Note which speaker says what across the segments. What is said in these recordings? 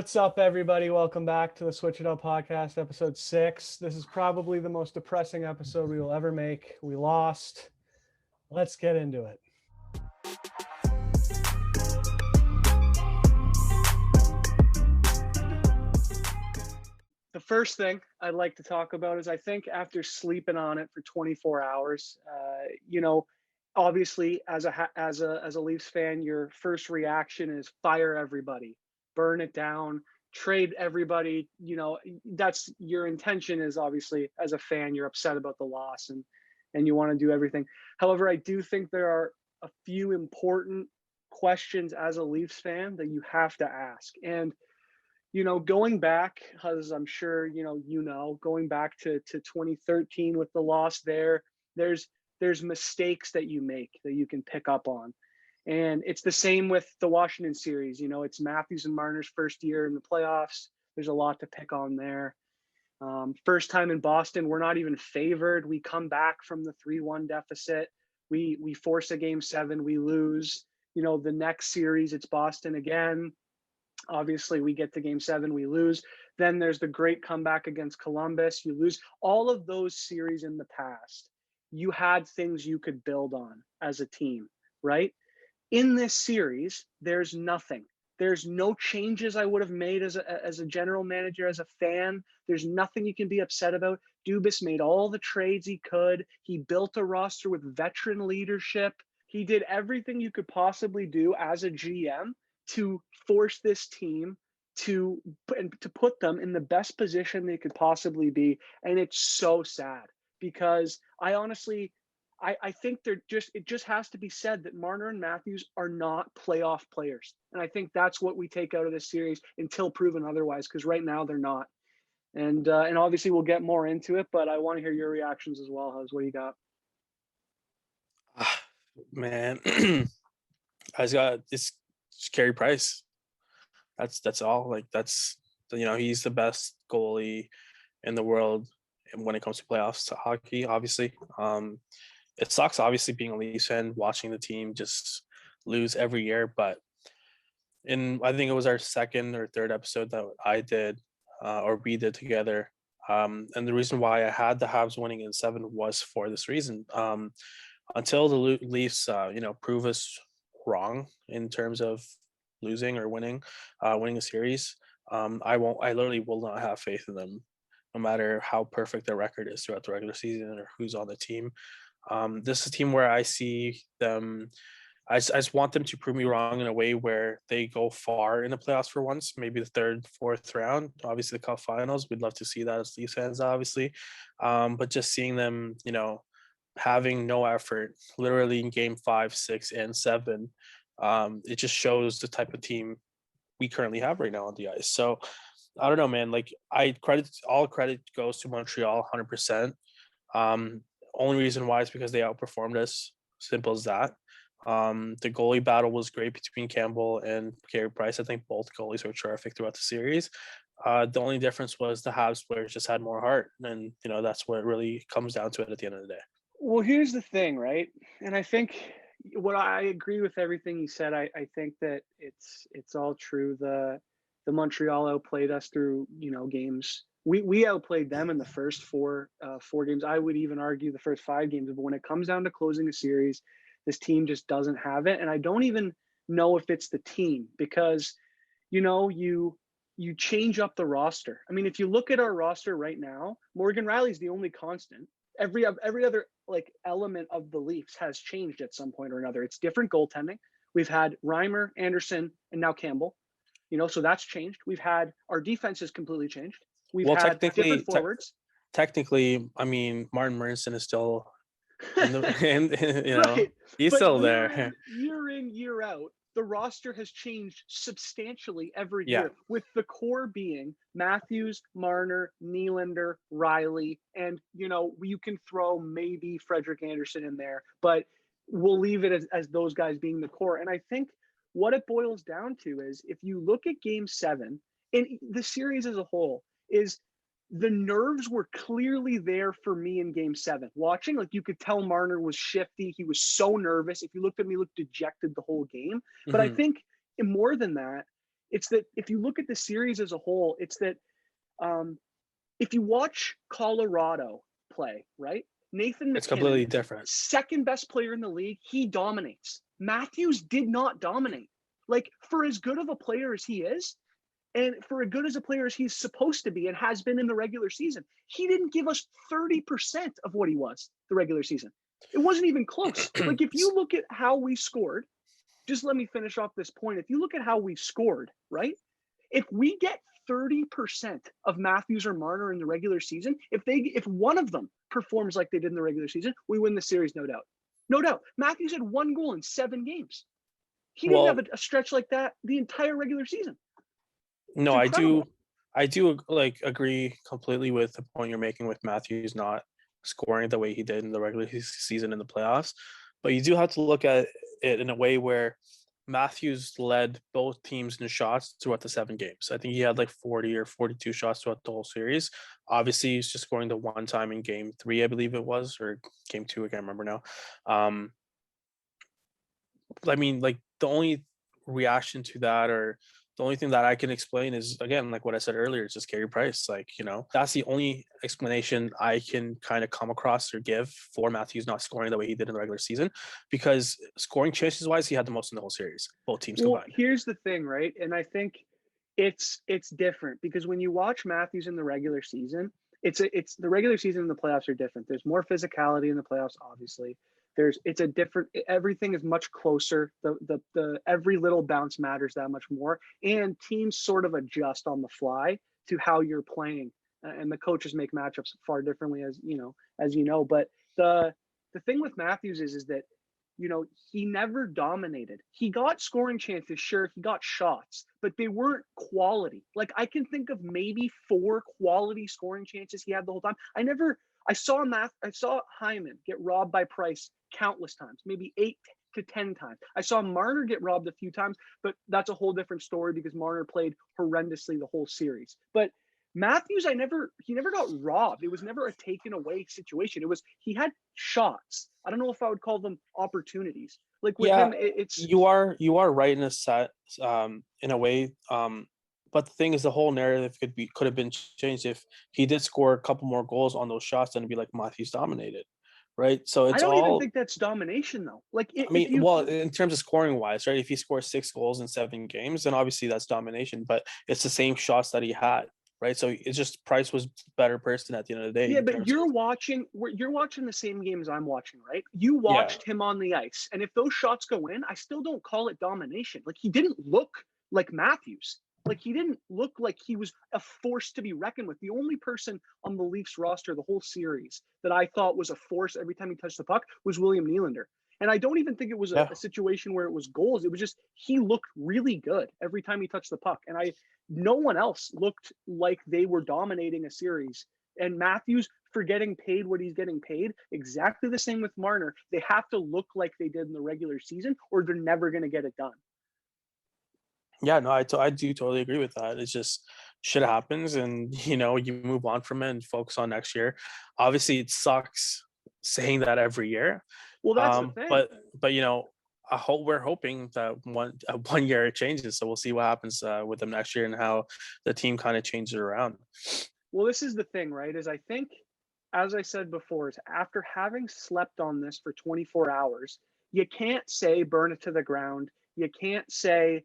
Speaker 1: What's up, everybody? Welcome back to the Switch It Up podcast, episode 6. This is probably the most depressing episode we will ever make. We lost. Let's get into it. The first thing I'd like to talk about is I think after sleeping on it for 24 hours, obviously as a Leafs fan, your first reaction is fire everybody, burn it down, trade everybody. That's your intention. Is obviously as a fan, you're upset about the loss and you want to do everything. However, I do think there are a few important questions as a Leafs fan that you have to ask. And going back, as I'm sure going back to 2013 with the loss there's mistakes that you make that you can pick up on. And it's the same with the Washington series. It's Matthews and Marner's first year in the playoffs. There's a lot to pick on there. First time in Boston, we're not even favored. We come back from the 3-1 deficit. We force a game 7, we lose. The next series, it's Boston again. Obviously, we get to game 7, we lose. Then there's the great comeback against Columbus. You lose. All of those series in the past, you had things you could build on as a team, right? In this series, there's nothing. There's no changes I would have made as a general manager, as a fan. There's nothing you can be upset about. Dubas made all the trades he could. He built a roster with veteran leadership. He did everything you could possibly do as a GM to force this team to put them in the best position they could possibly be. And it's so sad because I think it just has to be said that Marner and Matthews are not playoff players. And I think that's what we take out of this series until proven otherwise, because right now they're not. And obviously we'll get more into it, but I want to hear your reactions as well. What do you got?
Speaker 2: Man, I just got this Carey Price. That's all. Like he's the best goalie in the world when it comes to playoffs to hockey. Obviously, it sucks. Obviously, being a Leafs fan, watching the team just lose every year. But I think it was our second or third episode that I did or we did together. And the reason why I had the Habs winning in 7 was for this reason. Until the Leafs, prove us wrong in terms of losing or winning a series, I literally will not have faith in them, no matter how perfect their record is throughout the regular season or who's on the team. This is a team where I see them. I just want them to prove me wrong in a way where they go far in the playoffs for once, maybe the third, fourth round. Obviously, the Cup Finals, we'd love to see that as Leafs fans, obviously. But just seeing them, having no effort, literally in game 5, 6, and 7, it just shows the type of team we currently have right now on the ice. So I don't know, man. Like all credit goes to Montreal, 100%. Only reason why is because they outperformed us. Simple as that. The goalie battle was great between Campbell and Carey Price. I think both goalies were terrific throughout the series. The only difference was the Habs players just had more heart, and that's what it really comes down to it at the end of the day.
Speaker 1: Well, here's the thing, right? And I think what I agree with everything you said. I think that it's all true. The Montreal outplayed us through games. We outplayed them in the first four games. I would even argue the first 5 games. But when it comes down to closing a series, this team just doesn't have it. And I don't even know if it's the team because you change up the roster. I mean, if you look at our roster right now, Morgan Rielly's the only constant. Every other element of the Leafs has changed at some point or another. It's different goaltending. We've had Reimer, Anderson, and now Campbell. So that's changed. We've had our defense has completely changed. We've had different forwards.
Speaker 2: Technically, I mean, Martin Murison is still in the,
Speaker 1: right.
Speaker 2: He's still there.
Speaker 1: Year in, year out, the roster has changed substantially every
Speaker 2: Yeah.
Speaker 1: year, with the core being Matthews, Marner, Nylander, Rielly, and you can throw maybe Frederik Andersen in there, but we'll leave it as those guys being the core. And I think what it boils down to is if you look at game 7 and the series as a whole, is the nerves were clearly there for me in game 7. Watching, you could tell Marner was shifty. He was so nervous. If you looked at me, he looked dejected the whole game. But I think more than that, It's that if you look at the series as a whole, it's that if you watch Colorado play, right? Nathan
Speaker 2: It's
Speaker 1: McKinnon,
Speaker 2: completely different.
Speaker 1: second best player in the league, he dominates. Matthews did not dominate. Like, for as good of a player as he is, and for as good as a player as he's supposed to be and has been in the regular season, he didn't give us 30% of what he was the regular season. It wasn't even close. Like, if you look at how we scored, just let me finish off this point. If you look at how we scored, right? If we get 30% of Matthews or Marner in the regular season, if one of them performs like they did in the regular season, we win the series, no doubt. No doubt. Matthews had 1 goal in 7 games. He didn't have a stretch like that the entire regular season.
Speaker 2: No, I do like agree completely with the point you're making with Matthews not scoring the way he did in the regular season in the playoffs. But you do have to look at it in a way where Matthews led both teams in shots throughout the 7 games. I think he had like 40 or 42 shots throughout the whole series. Obviously, he's just scoring the one time in game 3, I believe it was, or game 2, I can't remember now. I mean, like the only reaction to that, or the only thing that I can explain is, again, like what I said earlier, it's just Carey Price. Like, that's the only explanation I can kind of come across or give for Matthews not scoring the way he did in the regular season, because scoring chances wise, he had the most in the whole series, both teams
Speaker 1: Well,
Speaker 2: combined.
Speaker 1: here's the thing, right? And I think it's different because when you watch Matthews in the regular season, it's the regular season and the playoffs are different. There's more physicality in the playoffs, obviously. It's a different, everything is much closer. The every little bounce matters that much more, and teams sort of adjust on the fly to how you're playing, and the coaches make matchups far differently, as you know. But the thing with Matthews is that he never dominated. He got scoring chances, sure, he got shots, but they weren't quality. Like, I can think of maybe 4 quality scoring chances he had the whole time. I saw Hyman get robbed by Price countless times, maybe 8 to 10 times. I saw Marner get robbed a few times, but that's a whole different story because Marner played horrendously the whole series. But Matthews, he never got robbed. It was never a taken away situation. He had shots. I don't know if I would call them opportunities. Like with him, it's
Speaker 2: you are right in a way. But the thing is, the whole narrative could have been changed if he did score a couple more goals on those shots, then it'd be like Matthews dominated, right? So
Speaker 1: I
Speaker 2: it's
Speaker 1: don't even
Speaker 2: all.
Speaker 1: think that's domination though. Like
Speaker 2: I mean, well, in terms of scoring wise, right? If he scores 6 goals in 7 games, then obviously that's domination. But it's the same shots that he had, right? So it's just Price was better person at the end of the day.
Speaker 1: Yeah, but you're watching the same games I'm watching, right? You watched him on the ice, and if those shots go in, I still don't call it domination. Like, he didn't look like Matthews. Like, he didn't look like he was a force to be reckoned with. The only person on the Leafs roster the whole series that I thought was a force every time he touched the puck was William Nylander. And I don't even think it was a situation where it was goals. It was just he looked really good every time he touched the puck. And no one else looked like they were dominating a series. And Matthews, for getting paid what he's getting paid, exactly the same with Marner. They have to look like they did in the regular season, or they're never going to get it done.
Speaker 2: Yeah, no, I do totally agree with that. It's just shit happens, and you move on from it and focus on next year. Obviously, it sucks saying that every year.
Speaker 1: Well, that's the thing.
Speaker 2: But we're hoping that one year it changes. So we'll see what happens with them next year and how the team kind of changes around.
Speaker 1: Well, this is the thing, right? Is I think, as I said before, is after having slept on this for 24 hours, you can't say burn it to the ground. You can't say,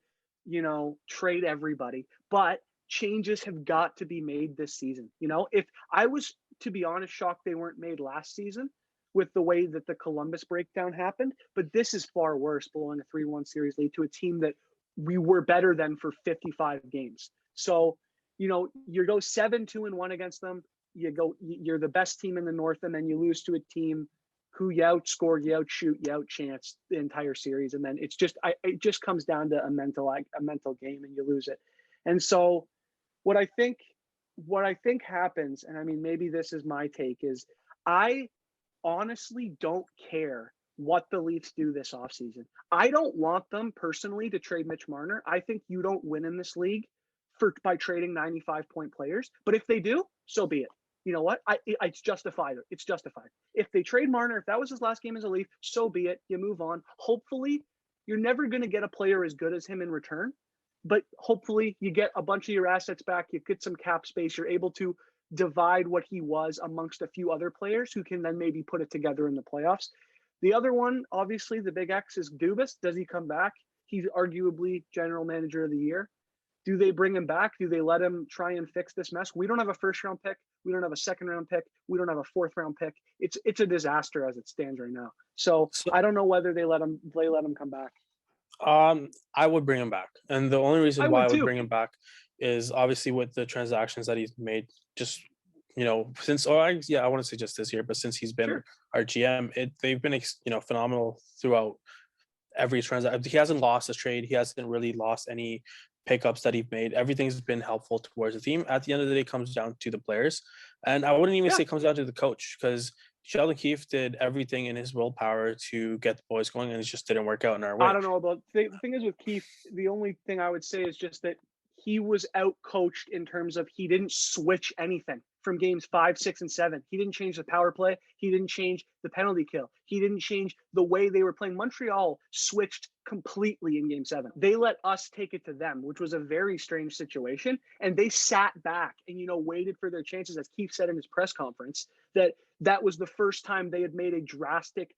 Speaker 1: trade everybody. But changes have got to be made this season. If I was, to be honest, shocked they weren't made last season with the way that the Columbus breakdown happened. But this is far worse, blowing a 3-1 series lead to a team that we were better than for 55 games. So, you go 7-2-1 against them. You're the best team in the North, and then you lose to a team who you outscored, you outshoot, you outchance the entire series, and then it just comes down to a mental game, and you lose it. And so, what I think happens, and I mean, maybe this is my take, is I honestly don't care what the Leafs do this offseason. I don't want them personally to trade Mitch Marner. I think you don't win in this league by trading 95-point players. But if they do, so be it. You know what? It's justified. It's justified. If they trade Marner, if that was his last game as a Leaf, so be it. You move on. Hopefully, you're never going to get a player as good as him in return. but hopefully you get a bunch of your assets back, you get some cap space, you're able to divide what he was amongst a few other players who can then maybe put it together in the playoffs. The other one, obviously, the big X is Dubas. Does he come back? He's arguably general manager of the year. Do they bring him back? Do they let him try and fix this mess? We don't have a first round pick. We don't have a second round pick. We don't have a fourth round pick. It's a disaster as it stands right now. So
Speaker 2: So,
Speaker 1: I don't know whether they let him come back.
Speaker 2: I would bring him back, and the only reason
Speaker 1: I
Speaker 2: why
Speaker 1: would
Speaker 2: I would
Speaker 1: too.
Speaker 2: bring him back is obviously with the transactions that he's made. Just since I want to say just this year, but since he's been
Speaker 1: Sure.
Speaker 2: our GM, they've been phenomenal throughout every transaction. He hasn't lost a trade. He hasn't really lost any pickups that he's made. Everything's been helpful towards the team. At the end of the day, it comes down to the players, and I wouldn't even
Speaker 1: Yeah.
Speaker 2: say it comes down to the coach, because Sheldon Keefe did everything in his willpower to get the boys going, and it just didn't work out in our way.
Speaker 1: I don't know about the thing is with Keefe, the only thing I would say is just that he was out coached in terms of he didn't switch anything from games 5, 6, and 7. He didn't change the power play. He didn't change the penalty kill. He didn't change the way they were playing. Montreal switched completely in game 7. They let us take it to them, which was a very strange situation. And they sat back and, waited for their chances. As Keefe said in his press conference, that was the first time they had made a drastic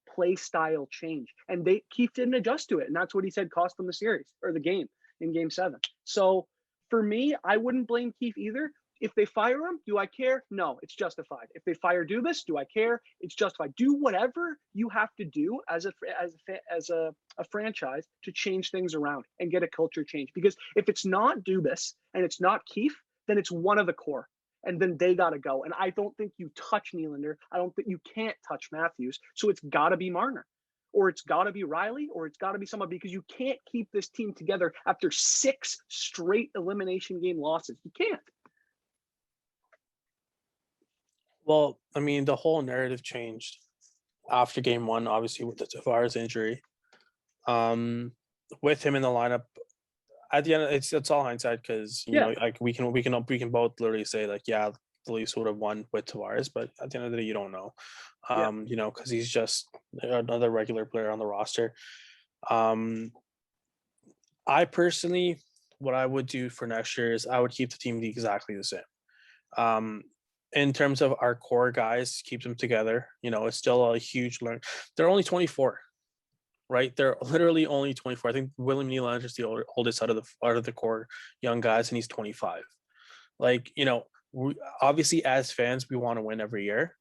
Speaker 1: play style change, and Keefe didn't adjust to it, and that's what he said cost them the series or the game in game 7. So for me, I wouldn't blame Keefe either. If they fire him, do I care? No, it's justified. If they fire Dubas, do I care? It's justified. Do whatever you have to do as a franchise to change things around and get a culture change. Because if it's not Dubas and it's not Keefe, then it's one of the core. And then they got to go. And I don't think you touch Nylander. I don't think you can't touch Matthews. So it's got to be Marner, or it's got to be Riley, or it's got to be someone, because you can't keep this team together after 6 straight elimination game losses. You can't.
Speaker 2: Well, I mean, the whole narrative changed after game 1, obviously with the Tavares injury. With him in the lineup, at the end, it's all hindsight, because like we can both literally say like, yeah, the Leafs would have won with Tavares, but at the end of the day, you don't know, because he's just another regular player on the roster. I personally, what I would do for next year is I would keep the team exactly the same. In terms of our core guys, keep them together. It's still a huge learn. They're only 24. Right, they're literally only 24. I think William Nylander is the oldest out of the core young guys, and he's 25. Like, we, obviously as fans, we want to win every year,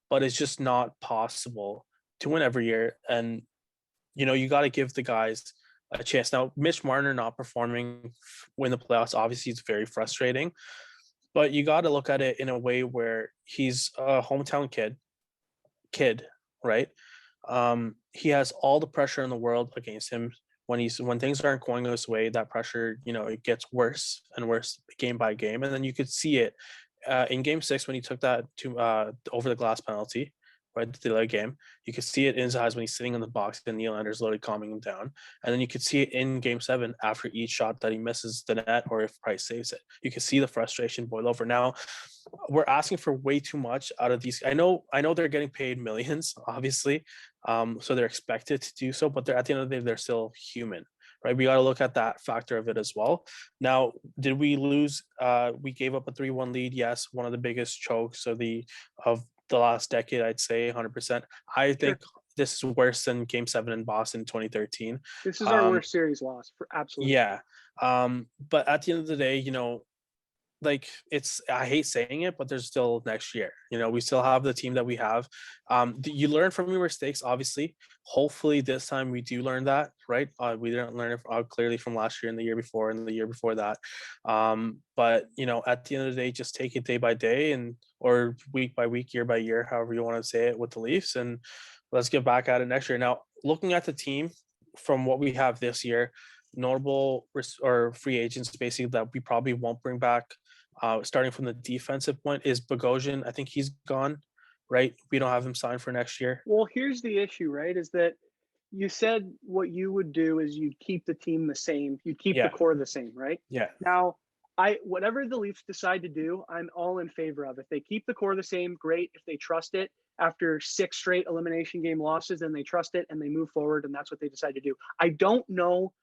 Speaker 2: but it's just not possible to win every year. And you got to give the guys a chance. Now, Mitch Marner not performing in the playoffs, obviously, it's very frustrating. But you got to look at it in a way where he's a hometown kid, right? He has all the pressure in the world against him. When things aren't going his way, that pressure, it gets worse and worse game by game. And then you could see it in game 6 when he took that to over the glass penalty, right, the delay game. You could see it in his eyes when he's sitting in the box and Nylander's literally calming him down. And then you could see it in game 7 after each shot that he misses the net, or if Price saves it. You can see the frustration boil over. Now, we're asking for way too much out of these. I know they're getting paid millions, obviously, so they're expected to do so, but they're, at the end of the day, they're still human, right? We got to look at that factor of it as well. Now, did we lose? We gave up a 3-1 lead. Yes, one of the biggest chokes of the last decade, I'd say 100%. I think this is worse than game 7 in Boston 2013.
Speaker 1: This is our worst series loss, for absolutely.
Speaker 2: Yeah. But at the end of the day, like, I hate saying it, but there's still next year. We still have the team that we have. You learn from your mistakes, obviously. Hopefully this time we do learn that, right? We didn't learn it clearly from last year and the year before and the year before that. But at the end of the day, just take it day by day, or week by week, year by year, however you want to say it, with the Leafs, and let's get back at it next year. Now, looking at the team from what we have this year, notable or free agents basically that we probably won't bring back. Starting from the defensive point is Bogosian. I think he's gone, right? We don't have him signed for next year.
Speaker 1: Well, here's the issue, right? Is that you said what you would do is you'd keep the team the same. You'd keep the core the same, right?
Speaker 2: Yeah.
Speaker 1: Now, whatever the Leafs decide to do, I'm all in favor of. If they keep the core the same, great. If they trust it after 6 straight elimination game losses, then they trust it and they move forward, and that's what they decide to do. I don't know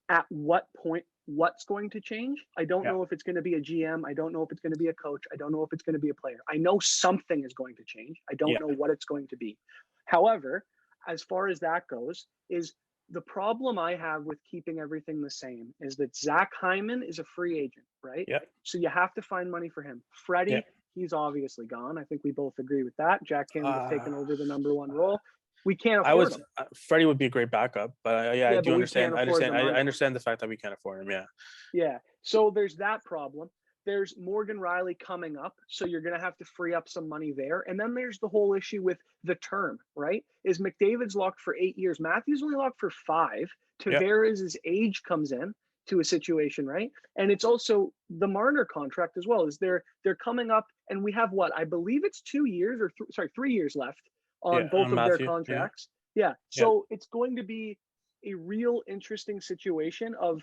Speaker 1: at what point what's going to change. I don't
Speaker 2: Yeah.
Speaker 1: know if it's going to be a GM. I don't know if it's going to be a coach. I don't know if it's going to be a player. I know something is going to change. I don't
Speaker 2: Yeah.
Speaker 1: know what it's going to be. However, as far as that goes, is the problem I have with keeping everything the same is that Zach Hyman is a free agent, right?
Speaker 2: Yeah.
Speaker 1: So you have to find money for him.
Speaker 2: Yeah.
Speaker 1: Freddie, he's obviously gone. I think we both agree with that. Jack Campbell has taken over the number one role. We can't
Speaker 2: I
Speaker 1: afford
Speaker 2: was
Speaker 1: him.
Speaker 2: Freddie would be a great backup, but yeah, I
Speaker 1: Yeah,
Speaker 2: do
Speaker 1: but we
Speaker 2: understand.
Speaker 1: can't afford the
Speaker 2: I
Speaker 1: money.
Speaker 2: understand the fact that we can't afford him. Yeah.
Speaker 1: Yeah. So there's that problem. There's Morgan Riley coming up. So you're going to have to free up some money there. And then there's the whole issue with the term, right? Is McDavid's locked for 8 years. Matthews only locked for 5.
Speaker 2: Yeah.
Speaker 1: Tavares' age comes in to a situation, right? And it's also the Marner contract as well. Is they're coming up, and we have what? I believe it's 2 years or 3 years left on
Speaker 2: Yeah.
Speaker 1: both of their
Speaker 2: Matthew. Yeah.
Speaker 1: contracts. Yeah.
Speaker 2: Yeah.
Speaker 1: So it's going to be a real interesting situation of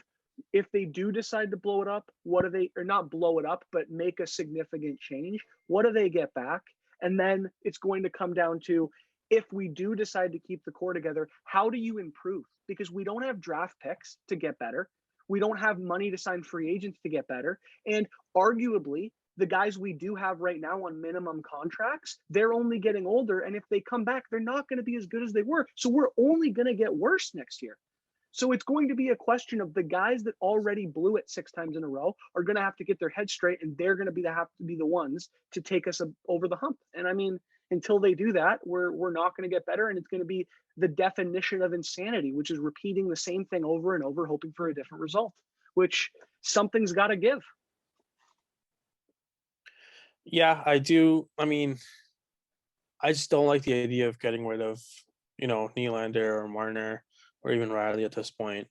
Speaker 1: if they do decide to blow it up, what do they, or not blow it up, but make a significant change, what do they get back? And then it's going to come down to, if we do decide to keep the core together, how do you improve? Because we don't have draft picks to get better. We don't have money to sign free agents to get better. And arguably, the guys we do have right now on minimum contracts, they're only getting older. And if they come back, they're not going to be as good as they were. So we're only going to get worse next year. So it's going to be a question of the guys that already blew it 6 times in a row are going to have to get their heads straight, and they're going to have to be the ones to take us over the hump. And I mean, until they do that, we're not going to get better, and it's going to be the definition of insanity, which is repeating the same thing over and over, hoping for a different result. Which something's got to give.
Speaker 2: Yeah, I do. I mean, I just don't like the idea of getting rid of, Nylander or Marner or even Riley at this point,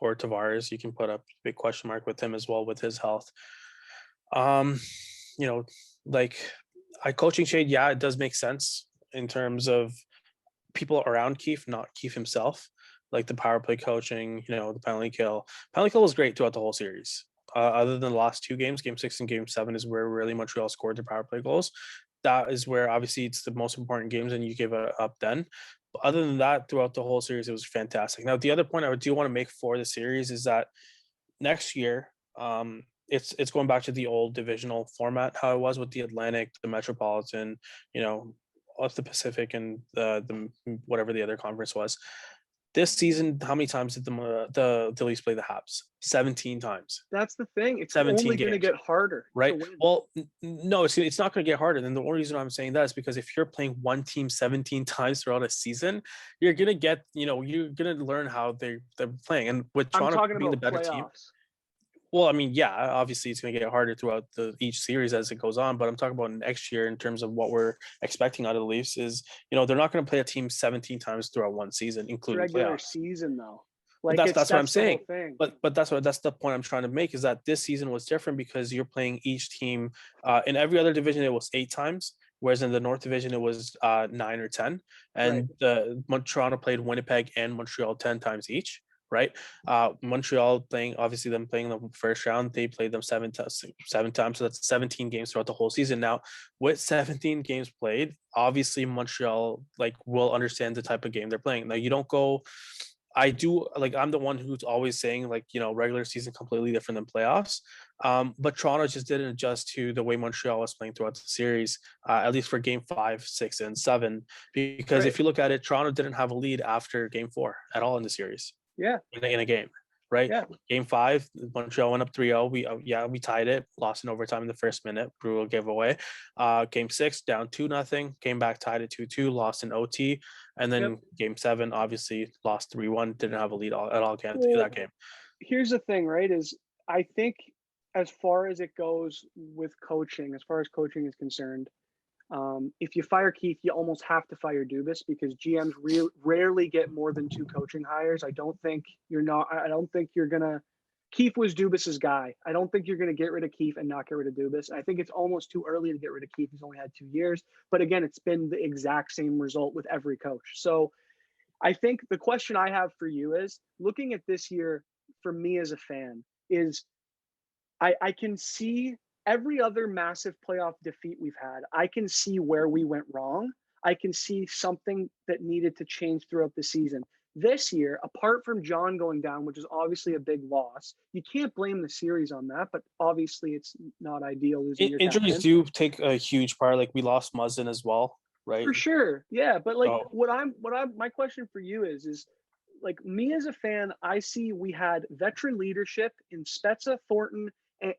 Speaker 2: or Tavares. You can put a big question mark with him as well with his health. Um, you know, like coaching shade, yeah, it does make sense in terms of people around Keefe, not Keefe himself, like the power play coaching, the penalty kill. Penalty kill was great throughout the whole series. Other than the last 2 games, game 6 and game 7 is where really Montreal scored their power play goals. That is where obviously it's the most important games, and you gave it up then. But other than that, throughout the whole series, it was fantastic. Now, the other point I do want to make for the series is that next year, it's going back to the old divisional format, how it was with the Atlantic, the Metropolitan, of the Pacific, and the whatever the other conference was. This season, how many times did the Leafs play the Habs? 17 times.
Speaker 1: That's the thing. It's
Speaker 2: 17
Speaker 1: only going to
Speaker 2: games.
Speaker 1: get harder
Speaker 2: Right.
Speaker 1: to win.
Speaker 2: Well, no, it's not going to get harder. And the only reason I'm saying that is because if you're playing one team 17 times throughout a season, you're going to get, you're going to learn how they're playing. And with
Speaker 1: I'm
Speaker 2: Toronto
Speaker 1: talking
Speaker 2: being the
Speaker 1: about
Speaker 2: better team,
Speaker 1: playoffs.
Speaker 2: well, I mean, yeah, obviously it's going to get harder throughout each series as it goes on. But I'm talking about next year in terms of what we're expecting out of the Leafs is, they're not going to play a team 17 times throughout one season, including
Speaker 1: Regular
Speaker 2: playoffs.
Speaker 1: season, though.
Speaker 2: But
Speaker 1: Like
Speaker 2: that's what I'm
Speaker 1: the whole
Speaker 2: saying.
Speaker 1: thing.
Speaker 2: But that's the point I'm trying to make is that this season was different because you're playing each team. In every other division, it was 8 times, whereas in the North Division it was 9 or 10. And Toronto played Winnipeg and Montreal 10 times each. Right, Montreal playing the first round. They played them 7 times, so that's 17 games throughout the whole season. Now, with 17 games played, obviously Montreal will understand the type of game they're playing. Now, you don't go. I'm the one who's always saying regular season completely different than playoffs. But Toronto just didn't adjust to the way Montreal was playing throughout the series, at least for game 5, 6, and 7. Because if you look at it, Toronto didn't have a lead after game 4 at all in the series.
Speaker 1: Yeah.
Speaker 2: In a game, right?
Speaker 1: Yeah.
Speaker 2: Game 5, Montreal went up 3-0. We tied it, lost in overtime in the first minute. Brutal giveaway. Game 6, down 2-0. Came back, tied it 2-2, lost in OT. And then game 7, obviously lost 3-1. Didn't have a lead at all again through that game.
Speaker 1: Here's the thing, right? Is I think as far as it goes with coaching, as far as coaching is concerned, if you fire Keefe, you almost have to fire Dubas because GMs rarely get more than 2 coaching hires. I don't think you're gonna. Keefe was Dubas's guy. I don't think you're gonna get rid of Keefe and not get rid of Dubas. I think it's almost too early to get rid of Keefe. He's only had 2 years, but again, it's been the exact same result with every coach. So I think the question I have for you is looking at this year for me as a fan is I can see every other massive playoff defeat we've had. I can see where we went wrong. I can see something that needed to change throughout the season. This year, apart from John going down, which is obviously a big loss, you can't blame the series on that. But obviously, it's not ideal losing your
Speaker 2: Injuries
Speaker 1: captain.
Speaker 2: do take a huge part. Like we lost Muzzin as well, right?
Speaker 1: For sure. Yeah. But like
Speaker 2: So
Speaker 1: my question for you is like me as a fan, I see we had veteran leadership in Spezza, Thornton,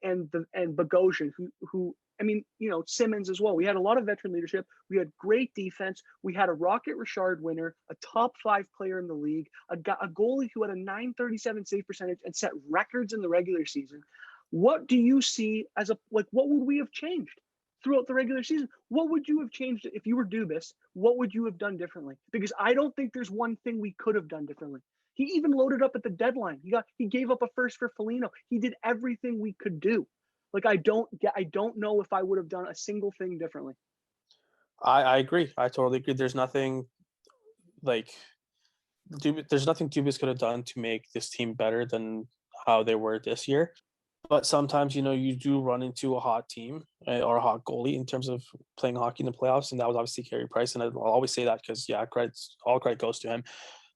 Speaker 1: and Bogosian, who I mean, Simmons as well. We had a lot of veteran leadership. We had great defense. We had a Rocket Richard winner, a top 5 player in the league, a goalie who had a 937 save percentage and set records in the regular season. What do you see as what would we have changed throughout the regular season? What would you have changed if you were Dubas? What would you have done differently? Because I don't think there's one thing we could have done differently. He even loaded up at the deadline. He gave up a first for Foligno. He did everything we could do. Like I don't know if I would have done a single thing differently.
Speaker 2: I agree. I totally agree. There's nothing like there's nothing Dubas could have done to make this team better than how they were this year. But sometimes, you do run into a hot team or a hot goalie in terms of playing hockey in the playoffs, and that was obviously Carey Price. And I'll always say that because, yeah, all credit goes to him.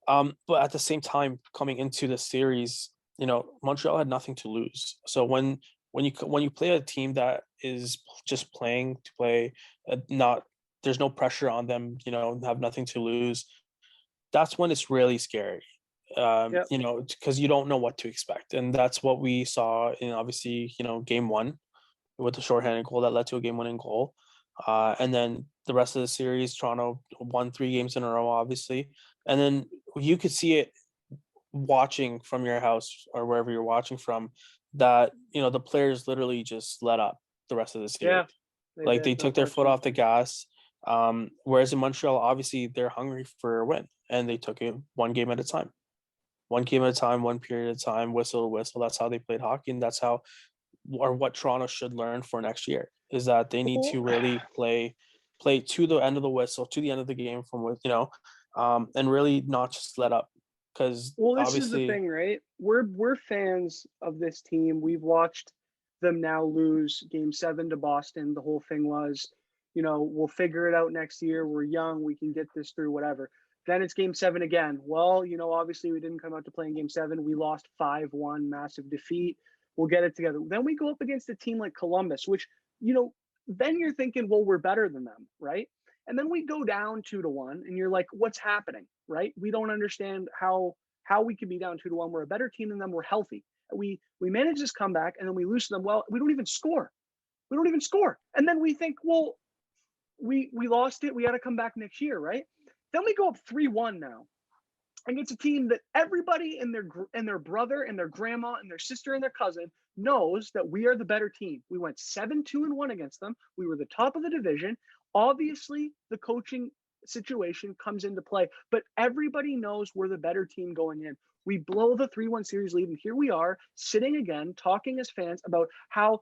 Speaker 2: But at the same time, coming into the series, Montreal had nothing to lose. So when you play a team that is just playing to play, there's no pressure on them, have nothing to lose. That's when it's really scary.
Speaker 1: Yep.
Speaker 2: Because you don't know what to expect. And that's what we saw in obviously, game 1 with the shorthanded goal that led to a game-winning goal. And then the rest of the series, Toronto won 3 games in a row, obviously. And then you could see it watching from your house or wherever you're watching from that, the players literally just let up the rest of the series.
Speaker 1: Yeah,
Speaker 2: They took their foot off the gas. Whereas in Montreal, obviously they're hungry for a win and they took it one game at a time. One game at a time, one period at a time, whistle to whistle. That's how they played hockey, and that's how, or what Toronto should learn for next year is that they need to really play to the end of the whistle, to the end of the game, and really not just let up. Because
Speaker 1: this is the thing, right? We're fans of this team. We've watched them now lose Game 7 to Boston. The whole thing was, we'll figure it out next year. We're young. We can get this through, whatever. Then it's Game 7 again. Well, obviously we didn't come out to play in Game 7. We lost 5-1, massive defeat. We'll get it together. Then we go up against a team like Columbus, which, then you're thinking, well, we're better than them, right? And then we go down 2-1, and you're like, what's happening, right? We don't understand how we can be down 2-1. We're a better team than them. We're healthy. We manage this comeback, and then we lose to them. Well, we don't even score. And then we think, well, we lost it. We got to come back next year, right? Then we go up 3-1 now against a team that everybody and their brother and their grandma and their sister and their cousin knows that we are the better team. We went 7-2-1 against them. We were the top of the division. Obviously, the coaching situation comes into play, but everybody knows we're the better team going in. We blow the 3-1 series lead, and here we are sitting again, talking as fans about how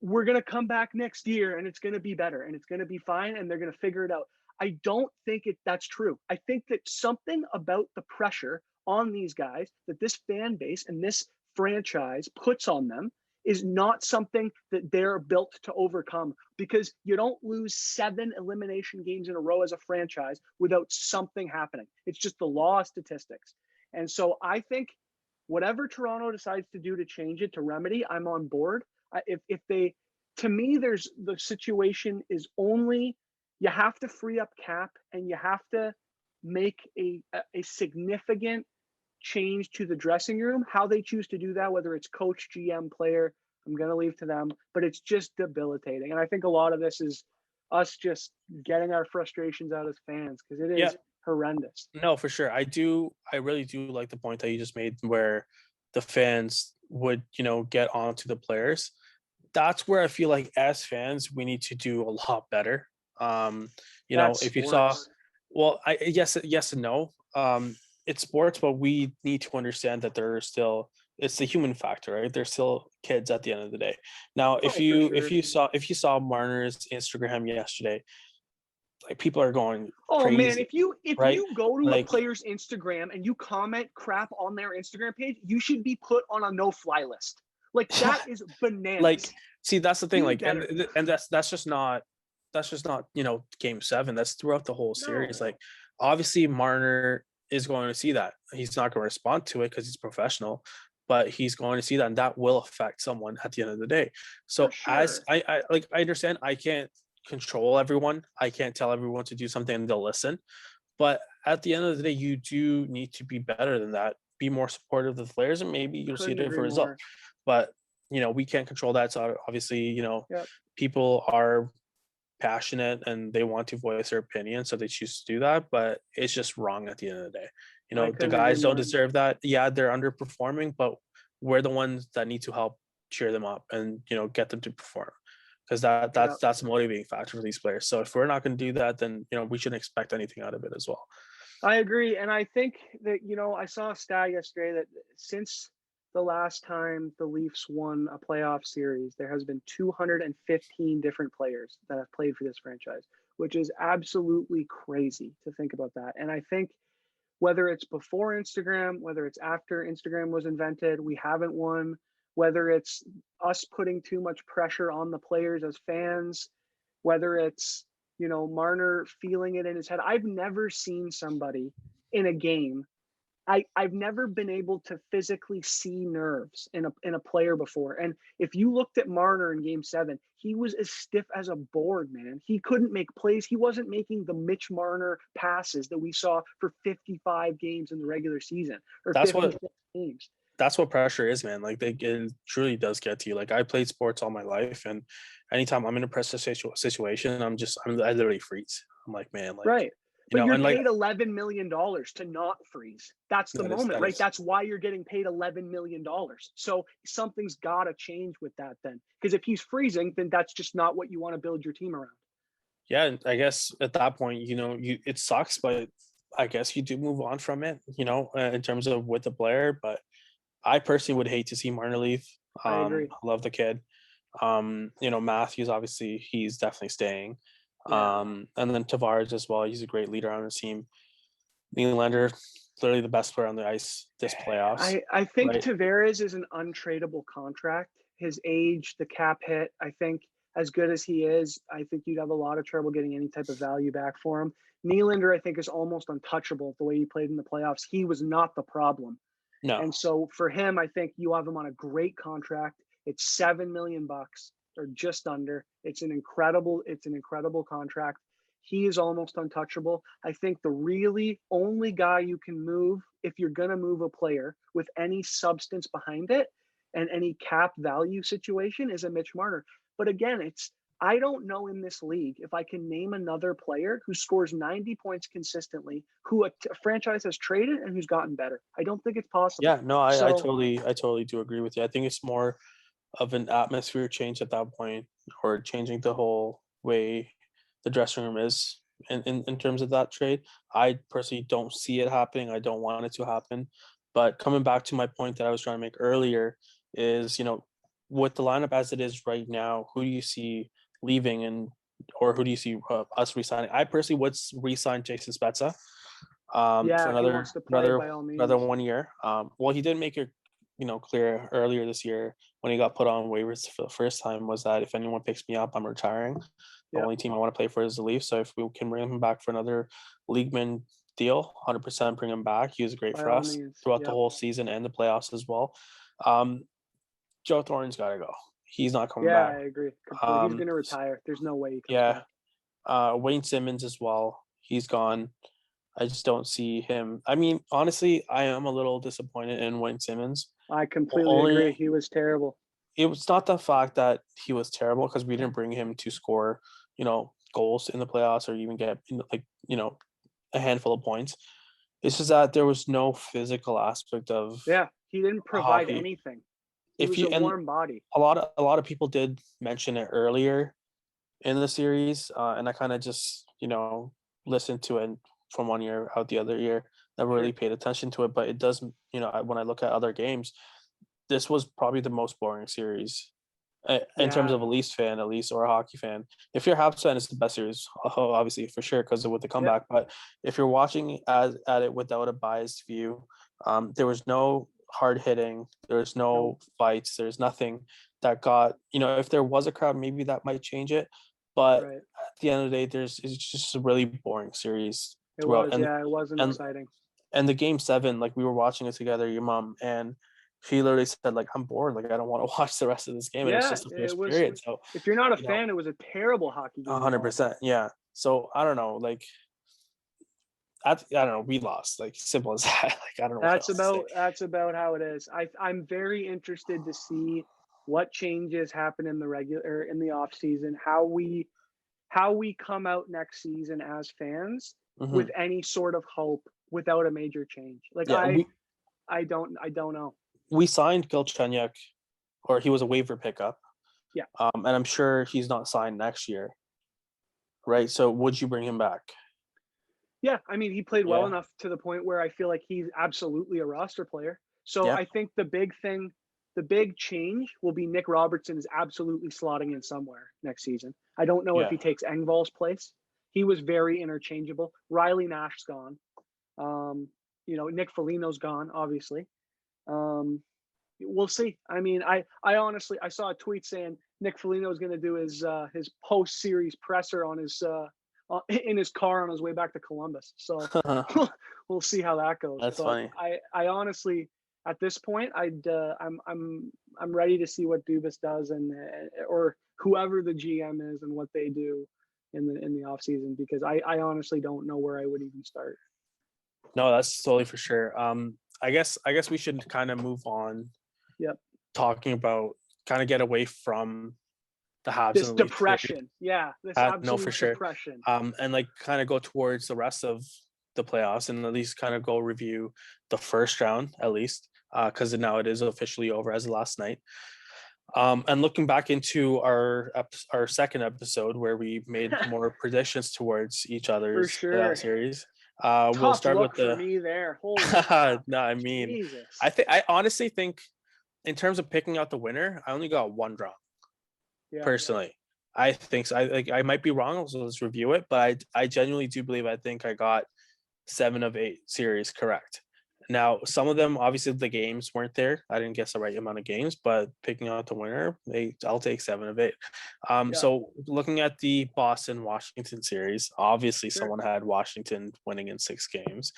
Speaker 1: we're going to come back next year and it's going to be better and it's going to be fine and they're going to figure it out. I don't think that's true. I think that something about the pressure on these guys that this fan base and this franchise puts on them is not something that they're built to overcome, because you don't lose 7 elimination games in a row as a franchise without something happening. It's just the law of statistics. And so I think whatever Toronto decides to do to change it, to remedy, I'm on board. To me, the situation is only, you have to free up cap and you have to make a significant change to the dressing room. How they choose to do that, whether it's coach, GM, player, I'm going to leave to them, but it's just debilitating. And I think a lot of this is us just getting our frustrations out as fans, because it is horrendous.
Speaker 2: No, for sure. I really do like the point that you just made where the fans would, get onto the players. That's where I feel like as fans, we need to do a lot better. If you saw, well, yes and no. It's sports, but we need to understand that it's the human factor, right? They're still kids at the end of the day. Now, if you saw Marner's Instagram yesterday, like people are going crazy.
Speaker 1: Man, if you go to a player's Instagram and you comment crap on their Instagram page, you should be put on a no-fly list. Like, that is bananas.
Speaker 2: See, that's the thing. And that's just not Game 7. That's throughout the whole series. Like, obviously Marner is going to see that. He's not going to respond to it because he's professional, but he's going to see that, and that will affect someone at the end of the day.
Speaker 1: For
Speaker 2: So as
Speaker 1: sure.
Speaker 2: I understand, I can't control everyone. I can't tell everyone to do something and they'll listen. But at the end of the day, you do need to be better than that. Be more supportive of the players, and maybe you'll see a
Speaker 1: Couldn't agree
Speaker 2: different result.
Speaker 1: more.
Speaker 2: But we can't control that. So obviously,
Speaker 1: Yep.
Speaker 2: people are passionate and they want to voice their opinion, so they choose to do that. But it's just wrong at the end of the day.
Speaker 1: I
Speaker 2: The
Speaker 1: couldn't agree
Speaker 2: guys don't
Speaker 1: more.
Speaker 2: deserve that. Yeah, they're underperforming, but we're the ones that need to help cheer them up and get them to perform, because
Speaker 1: Yep.
Speaker 2: that's a motivating factor for these players. So if we're not going to do that, then we shouldn't expect anything out of it as well.
Speaker 1: I agree. And I think that, I saw a stat yesterday that since the last time the Leafs won a playoff series, there has been 215 different players that have played for this franchise, which is absolutely crazy to think about that. And I think whether it's before Instagram, whether it's after Instagram was invented, we haven't won, whether it's us putting too much pressure on the players as fans, whether it's, Marner feeling it in his head. I've never seen somebody in a game. I've never been able to physically see nerves in a player before. And if you looked at Marner in game 7, he was as stiff as a board, man. He couldn't make plays. He wasn't making the Mitch Marner passes that we saw for 55 games in the regular season, or
Speaker 2: That's
Speaker 1: 56
Speaker 2: what
Speaker 1: games.
Speaker 2: that's what pressure is, man. Like it truly does get to you. Like I played sports all my life, and anytime I'm in a pressure situation, I literally freeze. I'm like, man, like
Speaker 1: Right. But you're
Speaker 2: and like
Speaker 1: paid $11 million to not freeze. That's the moment,
Speaker 2: that
Speaker 1: right?
Speaker 2: is
Speaker 1: That's why you're getting paid $11 million. So something's got to change with that then. Because if he's freezing, then that's just not what you want to build your team around.
Speaker 2: yeah. And I guess at that point, it sucks, but I guess you do move on from it. In terms of with the player, but I personally would hate to see Marner leave.
Speaker 1: I agree.
Speaker 2: I love the kid. Matthews, obviously, he's definitely staying.
Speaker 1: Yeah.
Speaker 2: And then Tavares as well. He's a great leader on the team. Nylander, literally the best player on the ice this playoffs.
Speaker 1: I think
Speaker 2: Right?
Speaker 1: Tavares is an untradeable contract. His age, the cap hit, I think as good as he is, I think you'd have a lot of trouble getting any type of value back for him. Nylander, I think, is almost untouchable the way he played in the playoffs. He was not the problem.
Speaker 2: No.
Speaker 1: And so for him, I think you have him on a great contract. It's $7 million or just under. It's an incredible contract. He is almost untouchable. I think the really only guy you can move if you're going to move a player with any substance behind it and any cap value situation is a Mitch Marner. But again, I don't know in this league if I can name another player who scores 90 points consistently, who a franchise has traded and who's gotten better. I don't think it's possible.
Speaker 2: Yeah, no, I
Speaker 1: So,
Speaker 2: totally do agree with you. I think it's more of an atmosphere change at that point, or changing the whole way the dressing room is in terms of that trade. I personally don't see it happening. I don't want it to happen. But coming back to my point that I was trying to make earlier is, with the lineup as it is right now, who do you see leaving, or who do you see us resigning? I personally would resign Jason Spezza for
Speaker 1: yeah, if he wants to play, by all
Speaker 2: another
Speaker 1: means.
Speaker 2: 1 year. Well, he did make it clear earlier this year when he got put on waivers for the first time, was that if anyone picks me up, I'm retiring. The
Speaker 1: Yeah,
Speaker 2: only team I want to play for is the Leafs. So if we can bring him back for another leagueman deal, 100% bring him back. He was great
Speaker 1: by
Speaker 2: for
Speaker 1: all
Speaker 2: us
Speaker 1: means.
Speaker 2: throughout the
Speaker 1: Yep.
Speaker 2: whole season and the playoffs as well. Joe Thorne's got to go. He's not coming
Speaker 1: Yeah,
Speaker 2: back.
Speaker 1: I agree completely. He's
Speaker 2: Um,
Speaker 1: going to retire. There's no way he comes
Speaker 2: yeah,
Speaker 1: back.
Speaker 2: Wayne Simmons as well. He's gone. I just don't see him. I mean, honestly, I am a little disappointed in Wayne Simmons.
Speaker 1: I completely agree.
Speaker 2: Only
Speaker 1: He was terrible.
Speaker 2: it was not the fact that he was terrible, because we didn't bring him to score, goals in the playoffs or even get a handful of points. It's just that there was no physical aspect of
Speaker 1: Yeah, he didn't provide
Speaker 2: hockey.
Speaker 1: anything. He
Speaker 2: If
Speaker 1: was
Speaker 2: you
Speaker 1: a
Speaker 2: and
Speaker 1: warm body.
Speaker 2: a lot of people did mention it earlier in the series, and I kind of just listened to it from 1 year out the other year. Never
Speaker 1: Sure.
Speaker 2: really paid attention to it, but it does. When I look at other games, this was probably the most boring series in terms
Speaker 1: Yeah,
Speaker 2: of a Leafs fan, at least, or a hockey fan. If you're a Habs fan, it's the best series, obviously, for sure, because of with the
Speaker 1: yeah,
Speaker 2: comeback. But if you're watching at it without a biased view, there was no hard hitting, there was
Speaker 1: nope.
Speaker 2: no fights, there's nothing that got. If there was a crowd, maybe that might change it. But
Speaker 1: Right.
Speaker 2: at the end of the day, it's just a really boring series
Speaker 1: It
Speaker 2: throughout,
Speaker 1: was. Yeah, it wasn't
Speaker 2: and
Speaker 1: exciting.
Speaker 2: And the game 7, like we were watching it together, your mom, and she literally said, like, I'm bored, like I don't want to watch the rest of this game. And it's
Speaker 1: Yeah,
Speaker 2: just the
Speaker 1: it
Speaker 2: first
Speaker 1: was.
Speaker 2: period. So,
Speaker 1: If you're not a
Speaker 2: you know,
Speaker 1: fan, it was a terrible hockey game to watch.
Speaker 2: 100%. Yeah. So I don't know, like I don't know, we lost. Like simple as that. Like I don't know what else to say.
Speaker 1: That's about how it is. I'm very interested to see what changes happen in the regular in the off season, how we come out next season as fans with
Speaker 2: Hmm.
Speaker 1: any sort of hope without a major change. Like
Speaker 2: Yeah,
Speaker 1: I don't know.
Speaker 2: we signed Galchenyuk, or he was a waiver pickup.
Speaker 1: Yeah.
Speaker 2: And I'm sure he's not signed next year, right? So would you bring him back?
Speaker 1: Yeah, I mean, he played well
Speaker 2: Yeah,
Speaker 1: enough to the point where I feel like he's absolutely a roster player. So
Speaker 2: yeah,
Speaker 1: I think the big change will be Nick Robertson is absolutely slotting in somewhere next season. I don't know if
Speaker 2: yeah.
Speaker 1: he takes Engvall's place. He was very interchangeable. Riley Nash's gone. Nick Foligno's gone, obviously. We'll see. I mean, I honestly I saw a tweet saying Nick Foligno is going to do his post series presser on his in his car on his way back to Columbus. So we'll see how that goes.
Speaker 2: That's
Speaker 1: But
Speaker 2: funny.
Speaker 1: I honestly at this point I'm ready to see what Dubas does and or whoever the GM is and what they do in the off season because I honestly don't know where I would even start.
Speaker 2: No, that's totally for sure. I guess we should kind of move on.
Speaker 1: Yep.
Speaker 2: Talking about kind of get away from the Habs
Speaker 1: This
Speaker 2: and the Leafs series.
Speaker 1: depression. Yeah, this
Speaker 2: No, for
Speaker 1: absolute
Speaker 2: sure.
Speaker 1: depression.
Speaker 2: And like kind of go towards the rest of the playoffs and at least kind of go review the first round at least, because now it is officially over as of last night. And looking back into our second episode where we made more predictions towards each
Speaker 1: For
Speaker 2: other's
Speaker 1: sure.
Speaker 2: playoff series, we'll
Speaker 1: Tough
Speaker 2: start with
Speaker 1: look for
Speaker 2: the.
Speaker 1: me there. Holy crap.
Speaker 2: No, I mean,
Speaker 1: Jesus.
Speaker 2: I honestly think in terms of picking out the winner, I only got one wrong
Speaker 1: Yeah.
Speaker 2: personally. I think so. I might be wrong, so let's review it. But I genuinely do believe I think I got 7 of 8 series correct. Now, some of them, obviously, the games weren't there. I didn't guess the right amount of games, but picking out the winner, I'll take 7 of 8.
Speaker 1: Yeah.
Speaker 2: So looking at the Boston-Washington series, obviously
Speaker 1: Sure.
Speaker 2: someone had Washington winning in 6 games.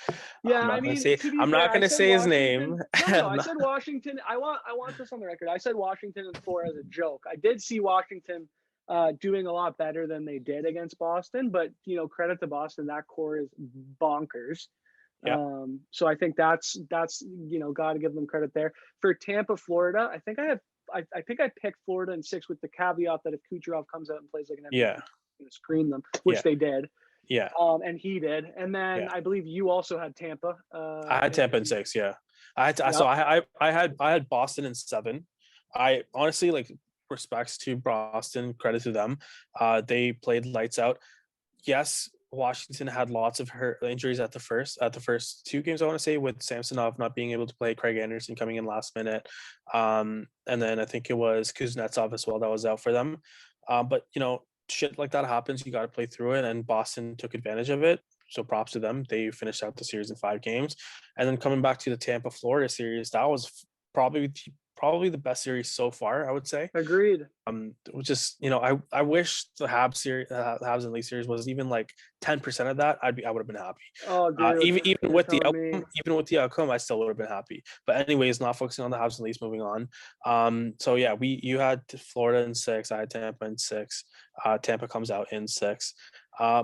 Speaker 1: Yeah,
Speaker 2: I'm not
Speaker 1: I
Speaker 2: gonna
Speaker 1: mean,
Speaker 2: say
Speaker 1: to be
Speaker 2: I'm
Speaker 1: fair,
Speaker 2: not
Speaker 1: I
Speaker 2: gonna
Speaker 1: said
Speaker 2: say his
Speaker 1: Washington.
Speaker 2: name.
Speaker 1: No, I said Washington. I want this on the record. I said Washington in 4 as a joke. I did see Washington doing a lot better than they did against Boston, but credit to Boston, that core is bonkers.
Speaker 2: Yeah.
Speaker 1: So I think that's got to give them credit there. For Tampa, Florida, I think I picked Florida in 6 with the caveat that if Kucherov comes out and plays like an MVP,
Speaker 2: Yeah.
Speaker 1: going to screen them, which they did.
Speaker 2: Yeah.
Speaker 1: And he did. And then I believe you also had Tampa.
Speaker 2: I had Tampa in 6. Yeah. So I had Boston in 7. I honestly like respects to Boston, credit to them. They played lights out. Yes, Washington had lots of injuries at the first 2 games, I want to say, with Samsonov not being able to play, Craig Anderson coming in last minute. And then I think it was Kuznetsov as well that was out for them. But shit like that happens. You got to play through it, and Boston took advantage of it. So props to them. They finished out the series in 5 games, and then coming back to the Tampa Florida series, that was probably the best series so far, I would say.
Speaker 1: Agreed.
Speaker 2: Which is I wish the Habs series, Habs and Leafs series was even like 10% of that. I would have been happy.
Speaker 1: Oh, dude,
Speaker 2: even with the outcome, I still would have been happy. But anyways, not focusing on the Habs and Leafs. Moving on. So yeah, you had Florida in 6. I had Tampa in 6. Tampa comes out in 6.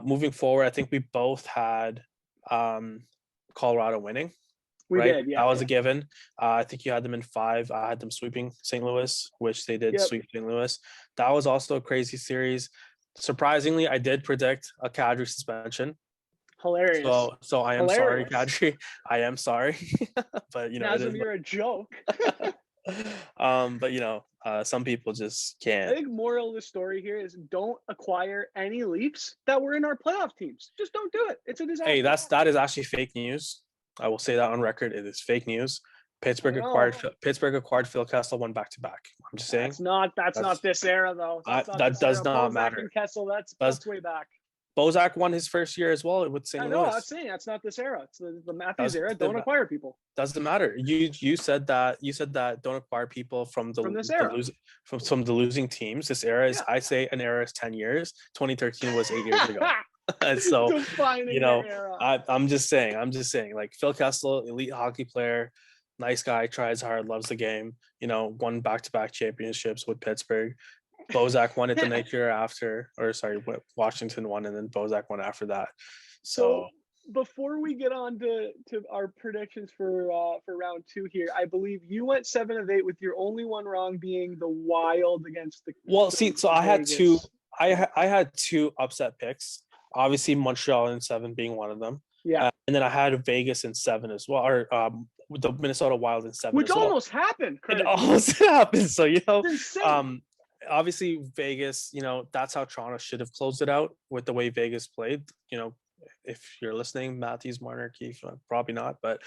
Speaker 2: Moving forward, I think we both had Colorado winning.
Speaker 1: We did, yeah.
Speaker 2: That was a given. I think you had them in 5. I had them sweeping St. Louis, which they did sweep St. Louis. That was also a crazy series. Surprisingly, I did predict a Kadri suspension.
Speaker 1: Hilarious.
Speaker 2: So I am sorry, Kadri. I am sorry, but
Speaker 1: Nazem, you're a joke.
Speaker 2: But some people just can't.
Speaker 1: I think moral of the story here is don't acquire any Leafs that were in our playoff teams. Just don't do it. It's a disaster.
Speaker 2: Hey, that is actually fake news. I will say that on record. It is fake news. Pittsburgh acquired Phil Kessel 1 back-to-back. I'm just saying.
Speaker 1: That's not this era though.
Speaker 2: That does not matter.
Speaker 1: And Kessel, that's way back.
Speaker 2: Bozak won his first year as well with St. Louis.
Speaker 1: I'm saying that's not this era. It's the Matthews era. Don't acquire people.
Speaker 2: Doesn't matter. You said that. You said that don't acquire people from this era. From the losing teams. This era is, I say, an era is 10 years. 2013 was 8 years ago. And so,
Speaker 1: Defining the era.
Speaker 2: I'm just saying, like Phil Kessel, elite hockey player, nice guy, tries hard, loves the game. Won back-to-back championships with Pittsburgh. Bozak won it the next year after, or sorry, Washington won, and then Bozak won after that. So
Speaker 1: before we get on to our predictions for round 2 here, I believe you went 7 of 8 with your only one wrong being the Wild against the.
Speaker 2: well, see, so I had two.
Speaker 1: Vegas.
Speaker 2: I had two upset picks. Obviously, Montreal in 7 being one of them.
Speaker 1: Yeah.
Speaker 2: And then I had Vegas in 7 as well, or the Minnesota Wild in 7
Speaker 1: Which
Speaker 2: as well.
Speaker 1: almost happened.
Speaker 2: It almost happened. So,
Speaker 1: It's insane.
Speaker 2: Obviously Vegas, that's how Toronto should have closed it out with the way Vegas played. If you're listening, Matthews, Marner, Keefe, probably not, but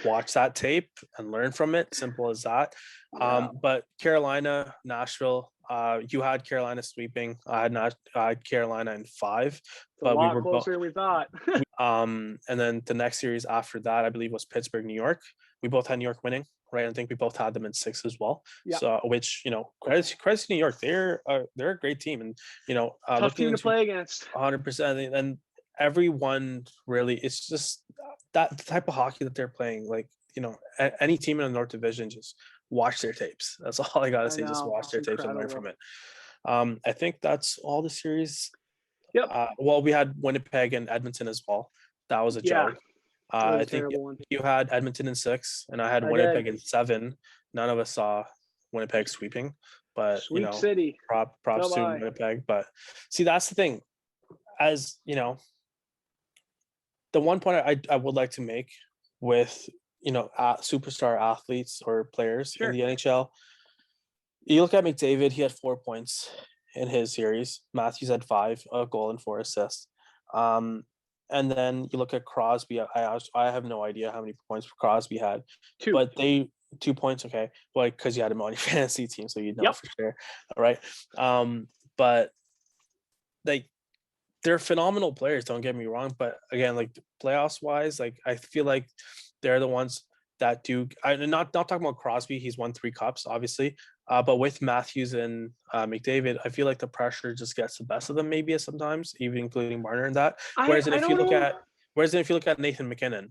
Speaker 2: watch that tape and learn from it. Simple as that.
Speaker 1: Yeah.
Speaker 2: But Carolina, Nashville, you had Carolina sweeping. I had Carolina in 5,
Speaker 1: It's
Speaker 2: but
Speaker 1: a lot
Speaker 2: we were
Speaker 1: closer than we thought.
Speaker 2: and then the next series after that, I believe, was Pittsburgh, New York. We both had New York winning, right? I think we both had them in 6 as well.
Speaker 1: Yeah.
Speaker 2: So, which credit to New York, they're a great team, and
Speaker 1: tough team to play against.
Speaker 2: 100%, and everyone really, it's just that type of hockey that they're playing. Like any team in the North Division, just watch their tapes. That's all I gotta say. Just watch their tapes and learn from it. I think that's all the series.
Speaker 1: Yep.
Speaker 2: Well, we had Winnipeg and Edmonton as well. That was a joke. I think you had Edmonton in 6, and I had Winnipeg in 7. None of us saw Winnipeg sweeping, but
Speaker 1: Sweep City.
Speaker 2: Props to Winnipeg. But see, that's the thing. As the one point I would like to make with superstar athletes or players in the NHL. You look at McDavid; he had 4 points in his series. Matthews had 5, a goal and 4 assists. And then you look at Crosby. I have no idea how many points Crosby had,
Speaker 1: 2.
Speaker 2: but 2 points. Okay, well, because you had him on your fantasy team, so you'd know for sure. All right. But they're phenomenal players. Don't get me wrong, but again, like playoffs wise, like I feel like they're the ones that do. I'm not talking about Crosby. He's won 3 cups, obviously. But with Matthews and McDavid, I feel like the pressure just gets the best of them, maybe sometimes, even including Marner and that. Whereas if you look at Nathan McKinnon,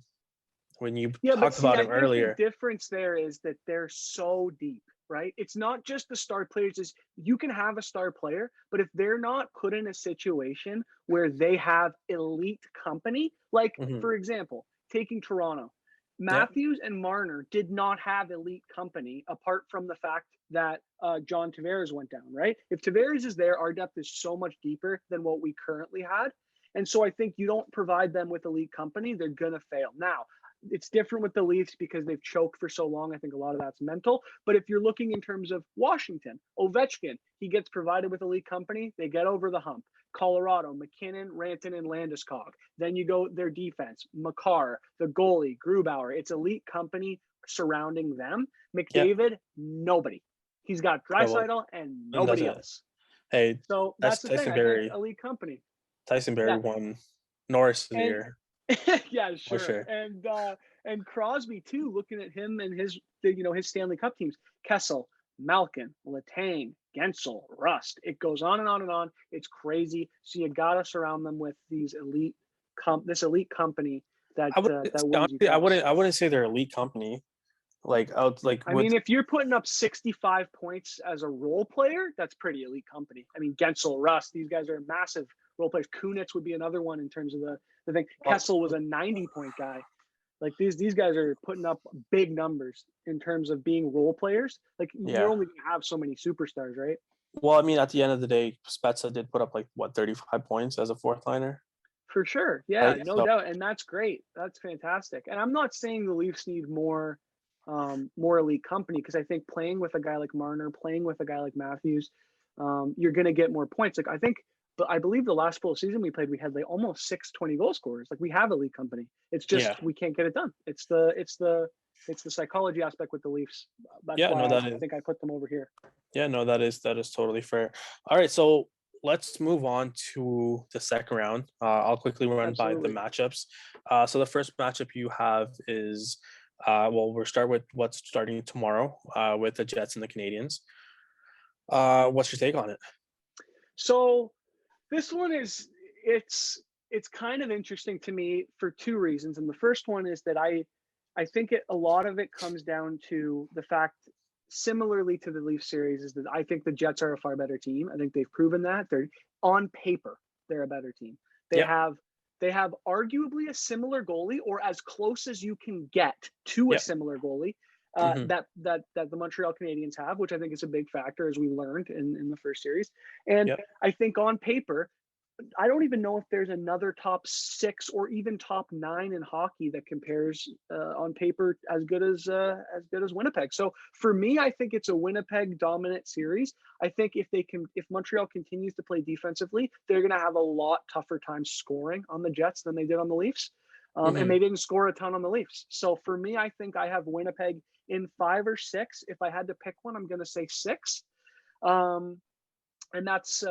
Speaker 2: when you talked about him earlier,
Speaker 1: the difference there is that they're so deep, right? It's not just the star players. Is you can have a star player, but if they're not put in a situation where they have elite company, like for example, taking Toronto. Matthews and Marner did not have elite company apart from the fact that John Tavares went down, right? If Tavares is there, our depth is so much deeper than what we currently had. And so I think you don't provide them with elite company, they're going to fail. Now, it's different with the Leafs because they've choked for so long. I think a lot of that's mental. But if you're looking in terms of Washington, Ovechkin, he gets provided with elite company, they get over the hump. Colorado, McKinnon, Rantanen, and Landeskog. Then you go their defense, Makar, the goalie, Grubauer. It's elite company surrounding them. McDavid, nobody. He's got Draisaitl and nobody else.
Speaker 2: Hey,
Speaker 1: so that's the
Speaker 2: Tyson
Speaker 1: thing.
Speaker 2: Berry,
Speaker 1: I think elite company.
Speaker 2: Tyson Berry won Norris of the year.
Speaker 1: Yeah, sure. And Crosby too. Looking at him and his Stanley Cup teams: Kessel, Malkin, Letang, Gensel, Rust. It goes on and on and on. It's crazy. So you gotta surround them with these elite company that
Speaker 2: I wouldn't say they're elite company.
Speaker 1: I mean, if you're putting up 65 points as a role player, that's pretty elite company. I mean, Gensel, Rust, these guys are massive role players. Kunitz would be another one in terms of the thing. Kessel was a 90-point guy. Like these guys are putting up big numbers in terms of being role players. Like you're only gonna have so many superstars, right?
Speaker 2: Well, I mean, at the end of the day, Spezza did put up 35 points as a 4th liner.
Speaker 1: For sure, yeah, right? No doubt, and that's great. That's fantastic. And I'm not saying the Leafs need more elite company because I think playing with a guy like Marner, playing with a guy like Matthews, you're gonna get more points. Like I believe the last full season we played, we had almost 6 20-goal scorers. Like we have elite company. It's just we can't get it done. It's the psychology aspect with the Leafs. That's why I think I put them over here.
Speaker 2: Yeah, no, that is totally fair. All right, so let's move on to the second round. I'll quickly run by the matchups. So the first matchup you have is we'll start with what's starting tomorrow with the Jets and the Canadiens. What's your take on it?
Speaker 1: So this one it's it's kind of interesting to me for two reasons. And the first one is that I think a lot of it comes down to the fact, similarly to the Leafs series, is that I think the Jets are a far better team. I think they've proven that. They're on paper, they're a better team. They
Speaker 2: Yep.
Speaker 1: have they have arguably a similar goalie, or as close as you can get to a
Speaker 2: Yep.
Speaker 1: similar goalie,
Speaker 2: Hmm.
Speaker 1: that the Montreal Canadiens have, which I think is a big factor, as we learned in the first series. And
Speaker 2: Yep.
Speaker 1: I think on paper, I don't even know if there's another top six or even top nine in hockey that compares on paper as good as Winnipeg. So for me, I think it's a Winnipeg dominant series. I think if Montreal continues to play defensively, they're going to have a lot tougher time scoring on the Jets than they did on the Leafs, and
Speaker 2: Hmm.
Speaker 1: they didn't score a ton on the Leafs. So for me, I think I have Winnipeg in 5 or 6. If I had to pick one, I'm going to say 6, and that's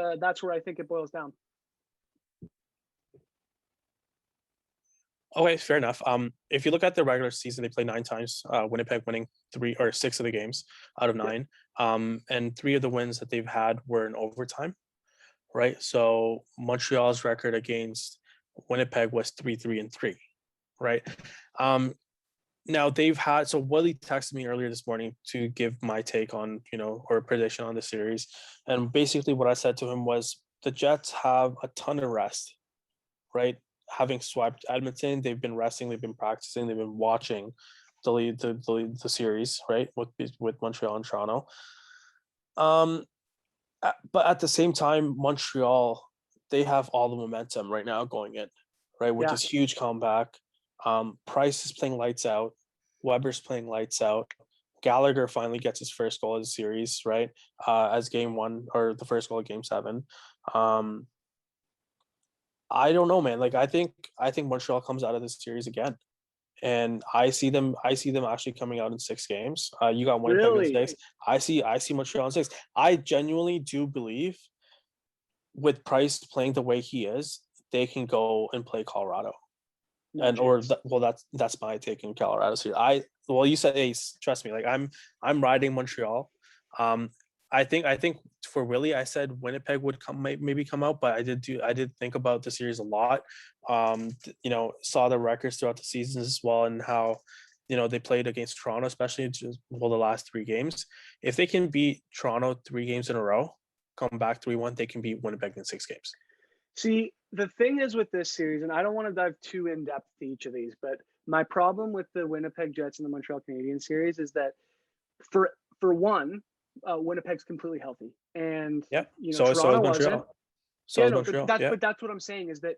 Speaker 1: where I think it boils down.
Speaker 2: Okay, fair enough. If you look at the regular season, they played 9 times. Winnipeg winning 3 or 6 of the games out of
Speaker 1: Yep.
Speaker 2: 9, and 3 of the wins that they've had were in overtime. Right, so Montreal's record against Winnipeg was 3-3-3. Right, now they've had, so Willie texted me earlier this morning to give my take on, or prediction on the series, and basically what I said to him was the Jets have a ton of rest. Right, having swept Edmonton, they've been resting, they've been practicing, they've been watching the series, right, with Montreal and Toronto. But at the same time, Montreal, they have all the momentum right now going in, right, with
Speaker 1: Yeah.
Speaker 2: this huge comeback. Price is playing lights out. Weber's playing lights out. Gallagher finally gets his first goal of the series, right, as game 1, or the first goal of game 7. I don't know, man. Like I think Montreal comes out of this series again, and I see them actually coming out in 6 games. You got Winnipeg in
Speaker 1: Really?
Speaker 2: 6. I see Montreal in 6. I genuinely do believe, with Price playing the way he is, they can go and play Colorado.
Speaker 1: No
Speaker 2: And or
Speaker 1: chance.
Speaker 2: that's my take in Colorado series. You said Ace. Trust me, like I'm riding Montreal. Um, I think for Willie, I said Winnipeg would maybe come out, but I did think about the series a lot. Saw the records throughout the seasons as well, and how they played against Toronto, especially just the last 3 games. If they can beat Toronto 3 games in a row, come back 3-1, they can beat Winnipeg in 6 games.
Speaker 1: See, the thing is with this series, and I don't want to dive too in depth to each of these, but my problem with the Winnipeg Jets and the Montreal Canadiens series is that for one, Winnipeg's completely healthy, and
Speaker 2: Yeah. So is
Speaker 1: Toronto wasn't.
Speaker 2: Montreal. So
Speaker 1: Yeah,
Speaker 2: is
Speaker 1: no, but
Speaker 2: Montreal. Yeah.
Speaker 1: that's what I'm saying is that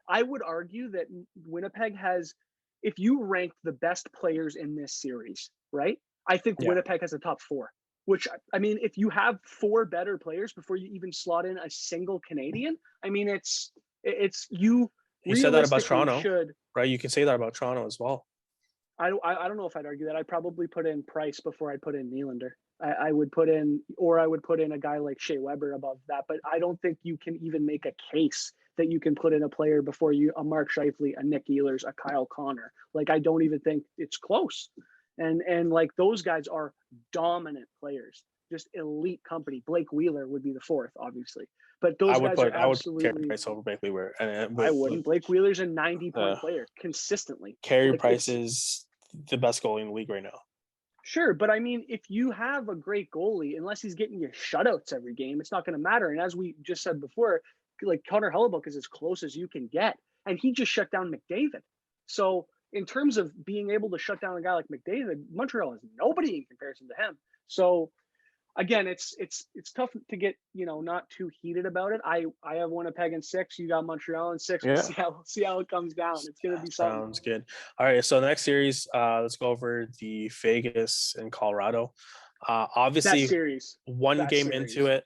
Speaker 1: I would argue that Winnipeg has, if you ranked the best players in this series, right? I think
Speaker 2: Yeah.
Speaker 1: Winnipeg has a top 4. Which, I mean, if you have 4 better players before you even slot in a single Canadian, I mean, it's you
Speaker 2: You said that about
Speaker 1: realistically
Speaker 2: Toronto,
Speaker 1: should.
Speaker 2: right? You can say that about Toronto as well.
Speaker 1: I don't know if I'd argue that. I'd probably put in Price before I'd put in Nylander. I would put in a guy like Shea Weber above that. But I don't think you can even make a case that you can put in a player before a Mark Scheifele, a Nick Ehlers, a Kyle Connor. Like, I don't even think it's close. And like, those guys are dominant players, just elite company. Blake Wheeler would be the 4th, obviously. But those guys are
Speaker 2: I would put Carey
Speaker 1: absolutely.
Speaker 2: Price over Blake Wheeler, and
Speaker 1: I
Speaker 2: with
Speaker 1: wouldn't. Blake Wheeler's a 90-point player consistently.
Speaker 2: Carey
Speaker 1: Like,
Speaker 2: Price
Speaker 1: it's
Speaker 2: is the best goalie in the league right now.
Speaker 1: sure, but I mean, if you have a great goalie, unless he's getting you shutouts every game, it's not going to matter. And as we just said before, like, Connor Hellebuck is as close as you can get, and he just shut down McDavid. So in terms of being able to shut down a guy like McDavid, Montreal is nobody in comparison to him. So again, it's tough to get not too heated about it. I have Winnipeg in 6. You got Montreal in 6. We'll
Speaker 2: Yeah.
Speaker 1: see how it comes down. It's going to be something.
Speaker 2: Sounds good. All right, so the next series, let's go over the Vegas and Colorado. Obviously,
Speaker 1: Best series.
Speaker 2: one
Speaker 1: Best
Speaker 2: game
Speaker 1: series.
Speaker 2: into it.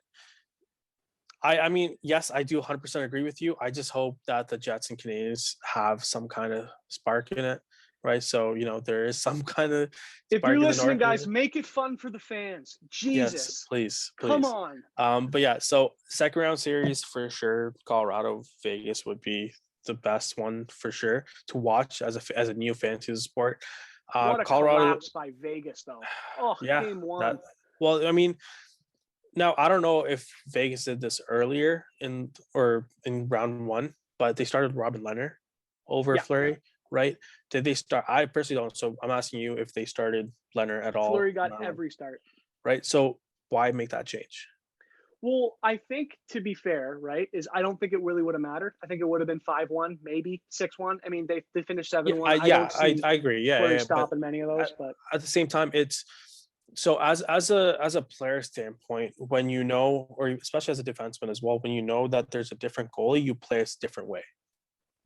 Speaker 2: I mean, yes, I do 100% agree with you. I just hope that the Jets and Canadiens have some kind of spark in it, right? So, there is some kind of
Speaker 1: If
Speaker 2: spark
Speaker 1: you're
Speaker 2: in the
Speaker 1: listening,
Speaker 2: North.
Speaker 1: guys, make it fun for the fans. Jesus.
Speaker 2: Yes, please.
Speaker 1: Come on.
Speaker 2: But yeah, so second round series for sure. Colorado, Vegas would be the best one for sure to watch as a new fan to the sport.
Speaker 1: What a
Speaker 2: Colorado
Speaker 1: collapse by Vegas, though. Oh,
Speaker 2: yeah,
Speaker 1: game 1.
Speaker 2: I mean, now I don't know if Vegas did this earlier in round 1, but they started Robin Leonard over
Speaker 1: Yeah,
Speaker 2: Fleury, right? Did they start? I personally don't. So I'm asking you if they started Leonard at all,
Speaker 1: Fleury got every start.
Speaker 2: right? So why make that change?
Speaker 1: Well, I think to be fair, right, is I don't think it really would have mattered. I think it would have been 5-1, maybe 6-1. I mean, they finished 7-1. I don't see
Speaker 2: I agree.
Speaker 1: Fleury
Speaker 2: But
Speaker 1: stopping many of those, but
Speaker 2: at the same time, it's so as a player standpoint, when you know, or especially as a defenseman as well, when you know that there's a different goalie, you play a different way,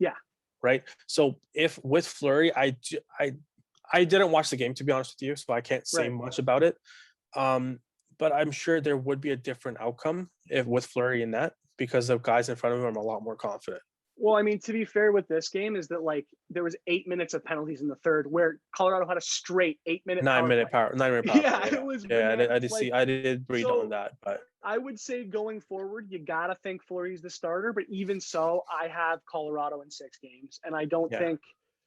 Speaker 1: yeah,
Speaker 2: right? So if with Fleury, I didn't watch the game, to be honest with you, so I can't say
Speaker 1: right.
Speaker 2: much about it. But I'm sure there would be a different outcome if with Fleury in that, because the guys in front of him are a lot more confident.
Speaker 1: Well, I mean, to be fair with this game is that like there was 8 minutes of penalties in the third where Colorado had a straight 8-minute
Speaker 2: Nine
Speaker 1: power
Speaker 2: minute
Speaker 1: play.
Speaker 2: power, 9 minute power
Speaker 1: Yeah,
Speaker 2: play.
Speaker 1: it was
Speaker 2: Yeah.
Speaker 1: bananas.
Speaker 2: I did see.
Speaker 1: Like,
Speaker 2: I did read on
Speaker 1: so
Speaker 2: that, but
Speaker 1: I would say going forward, you gotta think Fleury's the starter. But even so, I have Colorado in 6 games, and
Speaker 2: yeah,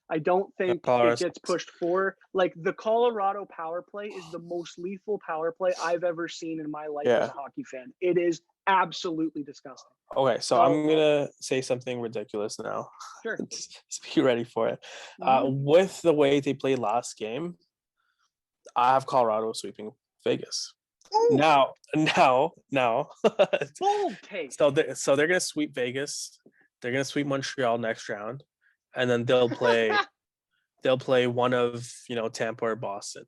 Speaker 1: I don't think
Speaker 2: Colorado
Speaker 1: it gets pushed for. Like the Colorado power play is the most lethal power play I've ever seen in my life as
Speaker 2: yeah.
Speaker 1: a hockey fan. It is absolutely disgusting.
Speaker 2: Okay, so
Speaker 1: So
Speaker 2: I'm gonna say something ridiculous now.
Speaker 1: sure.
Speaker 2: Just be ready for it.
Speaker 1: Mhm.
Speaker 2: With the way they played last game, I have Colorado sweeping Vegas.
Speaker 1: Ooh,
Speaker 2: Now.
Speaker 1: bold take.
Speaker 2: So they're gonna sweep Vegas. They're gonna sweep Montreal next round, and then they'll play one of Tampa or Boston.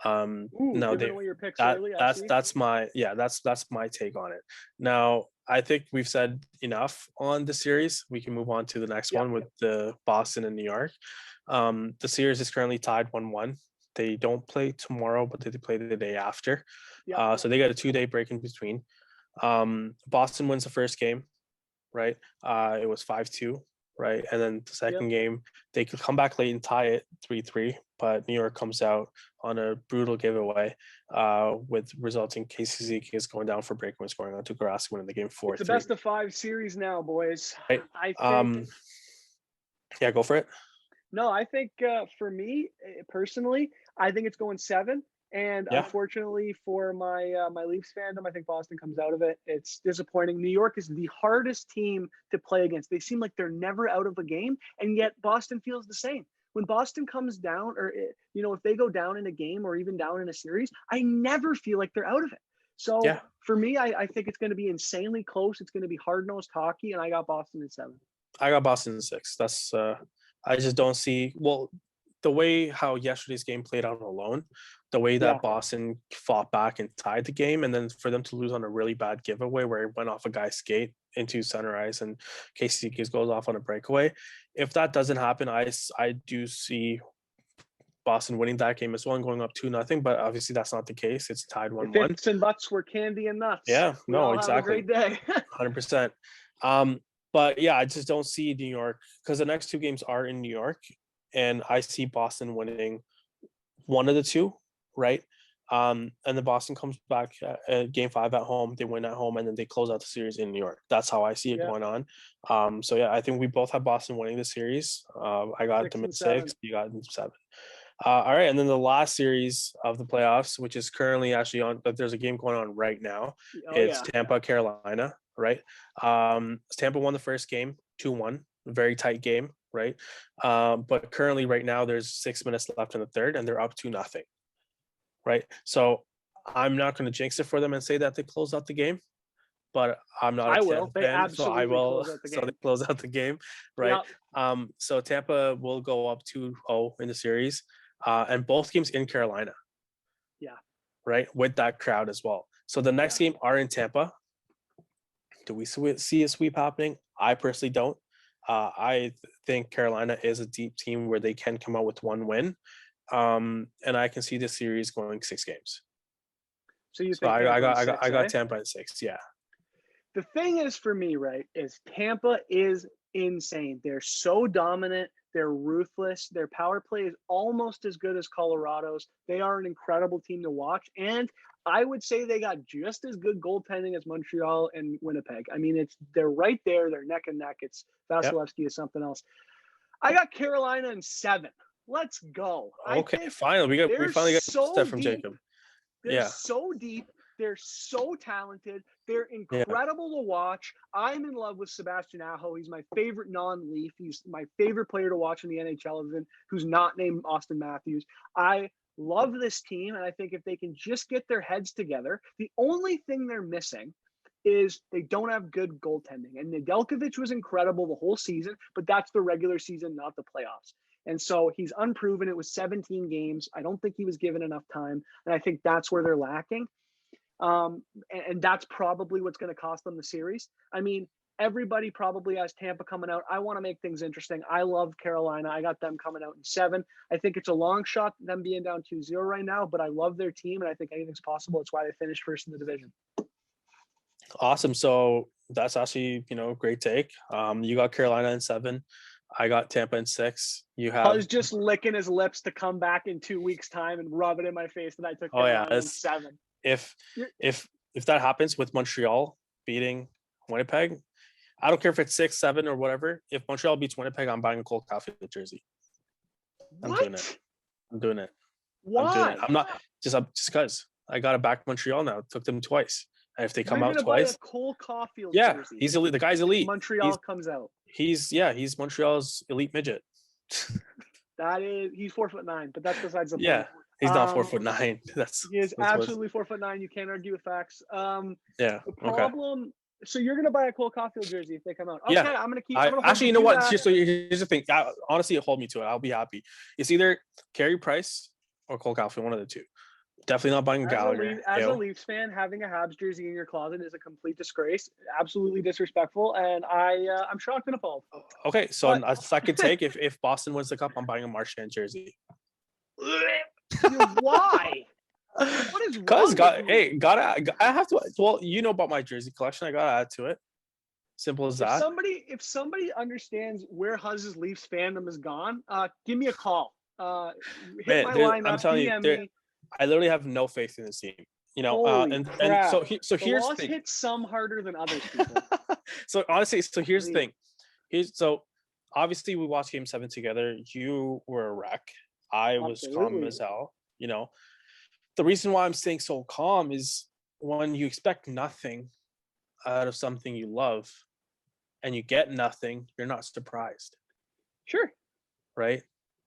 Speaker 1: Ooh,
Speaker 2: No,
Speaker 1: giving
Speaker 2: they
Speaker 1: away your picks
Speaker 2: that
Speaker 1: early. I
Speaker 2: that's
Speaker 1: see.
Speaker 2: that's my that's my take on it. Now I think we've said enough on the series. We can move on to the next
Speaker 1: Yep.
Speaker 2: one with the Boston and New York. The series is currently tied 1-1. They don't play tomorrow, but they play the day after.
Speaker 1: Yep.
Speaker 2: So they got a 2-day break in between. Boston wins the first game, right? It was 5-2, right? And then the
Speaker 1: Yep.
Speaker 2: second game, they could come back late and tie it 3-3, but New York comes out on a brutal giveaway, with resulting Casey is going down for breakaway, scoring on Tuukka winning the game
Speaker 1: It's a
Speaker 2: 4-3.
Speaker 1: best of 5 series now, boys.
Speaker 2: Right?
Speaker 1: I think
Speaker 2: Yeah, go for it.
Speaker 1: no, I think for me personally, I think it's going 7. And
Speaker 2: Yeah,
Speaker 1: unfortunately for my Leafs fandom, I think Boston comes out of it. It's disappointing. New York is the hardest team to play against. They seem like they're never out of a game, and yet Boston feels the same. When Boston comes down, or if they go down in a game or even down in a series, I never feel like they're out of it. So
Speaker 2: yeah.
Speaker 1: for me, I think it's going to be insanely close. It's going to be hard nosed hockey, and I got Boston in 7.
Speaker 2: I got Boston in 6. That's I just don't see the way how yesterday's game played out alone, the way
Speaker 1: Yeah,
Speaker 2: that Boston fought back and tied the game, and then for them to lose on a really bad giveaway where it went off a guy's skate into center ice and Casey goes off on a breakaway. If that doesn't happen, I do see Boston winning that game as well and going up 2-0. But obviously that's not the case. It's tied
Speaker 1: if
Speaker 2: 1-1.
Speaker 1: ifs and buts were candy and nuts,
Speaker 2: Yeah,
Speaker 1: we
Speaker 2: no,
Speaker 1: all have a
Speaker 2: exactly.
Speaker 1: great day.
Speaker 2: 100%. But yeah, I just don't see New York because the next two games are in New York, and I see Boston winning one of the two, right? And then Boston comes back at game 5 at home. They win at home, and then they close out the series in New York. That's how I see it
Speaker 1: Yeah,
Speaker 2: going on. So yeah, I think we both have Boston winning the series. I got
Speaker 1: 6
Speaker 2: them in
Speaker 1: and
Speaker 2: 6.
Speaker 1: 7.
Speaker 2: You got them in 7. All right, and then the last series of the playoffs, which is currently actually on, but there's a game going on right now.
Speaker 1: Oh
Speaker 2: It's
Speaker 1: yeah,
Speaker 2: Tampa, Carolina, right? Tampa won the first game, 2-1, very tight game, right? But currently, right now, there's 6 minutes left in the third, and they're up 2-0, right? So I'm not going to jinx it for them and say that they close out the game, but I'm not a
Speaker 1: I
Speaker 2: Tampa
Speaker 1: will. They
Speaker 2: fan, so I
Speaker 1: absolutely
Speaker 2: will.
Speaker 1: close out the
Speaker 2: So they
Speaker 1: game.
Speaker 2: close out the game, right?
Speaker 1: Yep.
Speaker 2: So Tampa will go up 2-0 in the series, and both games in Carolina,
Speaker 1: Yeah.
Speaker 2: right, with that crowd as well. So the next
Speaker 1: Yeah.
Speaker 2: game are in Tampa. Do we see a sweep happening? I personally don't. I think Carolina is a deep team where they can come out with one win, and I can see this series going 6 games.
Speaker 1: So you
Speaker 2: So
Speaker 1: think Tampa in
Speaker 2: I
Speaker 1: 6,
Speaker 2: got
Speaker 1: eh?
Speaker 2: Tampa at 6. Yeah,
Speaker 1: The thing is for me, right, is Tampa is insane. They're so dominant. They're ruthless. Their power play is almost as good as Colorado's. They are an incredible team to watch. And I would say they got just as good goaltending as Montreal and Winnipeg. I mean, they're right there. They're neck and neck. It's
Speaker 2: yep.
Speaker 1: Vasilevsky is something else. I got Carolina in 7. Let's go. I
Speaker 2: Okay,
Speaker 1: think
Speaker 2: finally we finally got
Speaker 1: so
Speaker 2: stuff from
Speaker 1: deep.
Speaker 2: Jacob.
Speaker 1: They're
Speaker 2: Yeah,
Speaker 1: so deep. They're so talented. They're
Speaker 2: Yeah.
Speaker 1: incredible to watch. I'm in love with Sebastian Aho. He's my favorite non-Leaf. He's my favorite player to watch in the NHL, who's not named Austin Matthews. I love this team, and I think if they can just get their heads together, the only thing they're missing is they don't have good goaltending. And Nedeljkovic was incredible the whole season, but that's the regular season, not the playoffs. And so he's unproven. It was 17 games. I don't think he was given enough time. And I think that's where they're lacking. And that's probably what's going to cost them the series. I mean, everybody probably has Tampa coming out. I want to make things interesting. I love Carolina. I got them coming out in 7. I think it's a long shot, them being down 2-0 right now, but I love their team, and I think anything's possible. It's why they finished first in the division.
Speaker 2: Awesome. So that's actually, great take. You got Carolina in 7. I got Tampa in 6. You have.
Speaker 1: I was just licking his lips to come back in 2 weeks' time and rub it in my face that I took Carolina in 7.
Speaker 2: If that happens with Montreal beating Winnipeg, I don't care if it's 6, 7, or whatever. If Montreal beats Winnipeg, I'm buying a Cole Caulfield jersey. I'm doing it.
Speaker 1: Why?
Speaker 2: I'm doing it. I'm not just because I got to back Montreal now. It took them twice. And if they come out twice,
Speaker 1: buy a Cole Caulfield
Speaker 2: jersey. He's elite. The guy's elite.
Speaker 1: Montreal comes out.
Speaker 2: He's Montreal's elite midget.
Speaker 1: He's 4'9", but that's besides the point.
Speaker 2: Yeah, he's not 4'9".
Speaker 1: He is absolutely 4'9". You can't argue with facts.
Speaker 2: Yeah.
Speaker 1: The problem. So you're gonna buy a Cole Caulfield jersey if they come out. Okay,
Speaker 2: yeah.
Speaker 1: I'm gonna keep.
Speaker 2: Actually, you know what? So here's the thing. Honestly, hold me to it. I'll be happy. It's either Carey Price or Cole Caulfield, one of the two. Definitely not buying Gallagher.
Speaker 1: As a Leafs fan, having a Habs jersey in your closet is a complete disgrace. Absolutely disrespectful, and I'm shocked and appalled.
Speaker 2: Okay, so a second take. If Boston wins the cup, I'm buying a Marchand jersey.
Speaker 1: Why? What is wrong?
Speaker 2: I have to. Well, you know about my jersey collection. I gotta add to it. Simple as that.
Speaker 1: If somebody understands where Huzz's Leafs fandom has gone, give me a call. Hit my line up.
Speaker 2: I'm telling you, I literally have no faith in this team. And so here's the thing.
Speaker 1: Hit some harder than others. People.
Speaker 2: So honestly, here's the thing. Obviously we watched Game 7 together. You were a wreck. I was calm as hell. The reason why I'm staying so calm is when you expect nothing out of something you love and you get nothing, you're not surprised.
Speaker 1: Sure.
Speaker 2: Right?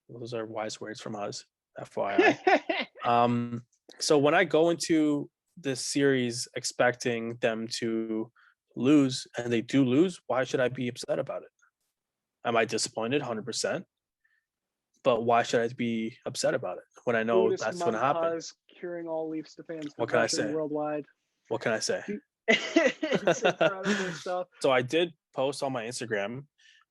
Speaker 2: Those are wise words from us, FYI. So when I go into this series expecting them to lose and they do lose, why should I be upset about it? Am I disappointed? 100%. But why should I be upset about it when I know that's going to happen?
Speaker 1: Curing all Leafs fans.
Speaker 2: What can I say?
Speaker 1: Worldwide.
Speaker 2: What can I say?
Speaker 1: It's incredible stuff.
Speaker 2: So I did post on my Instagram.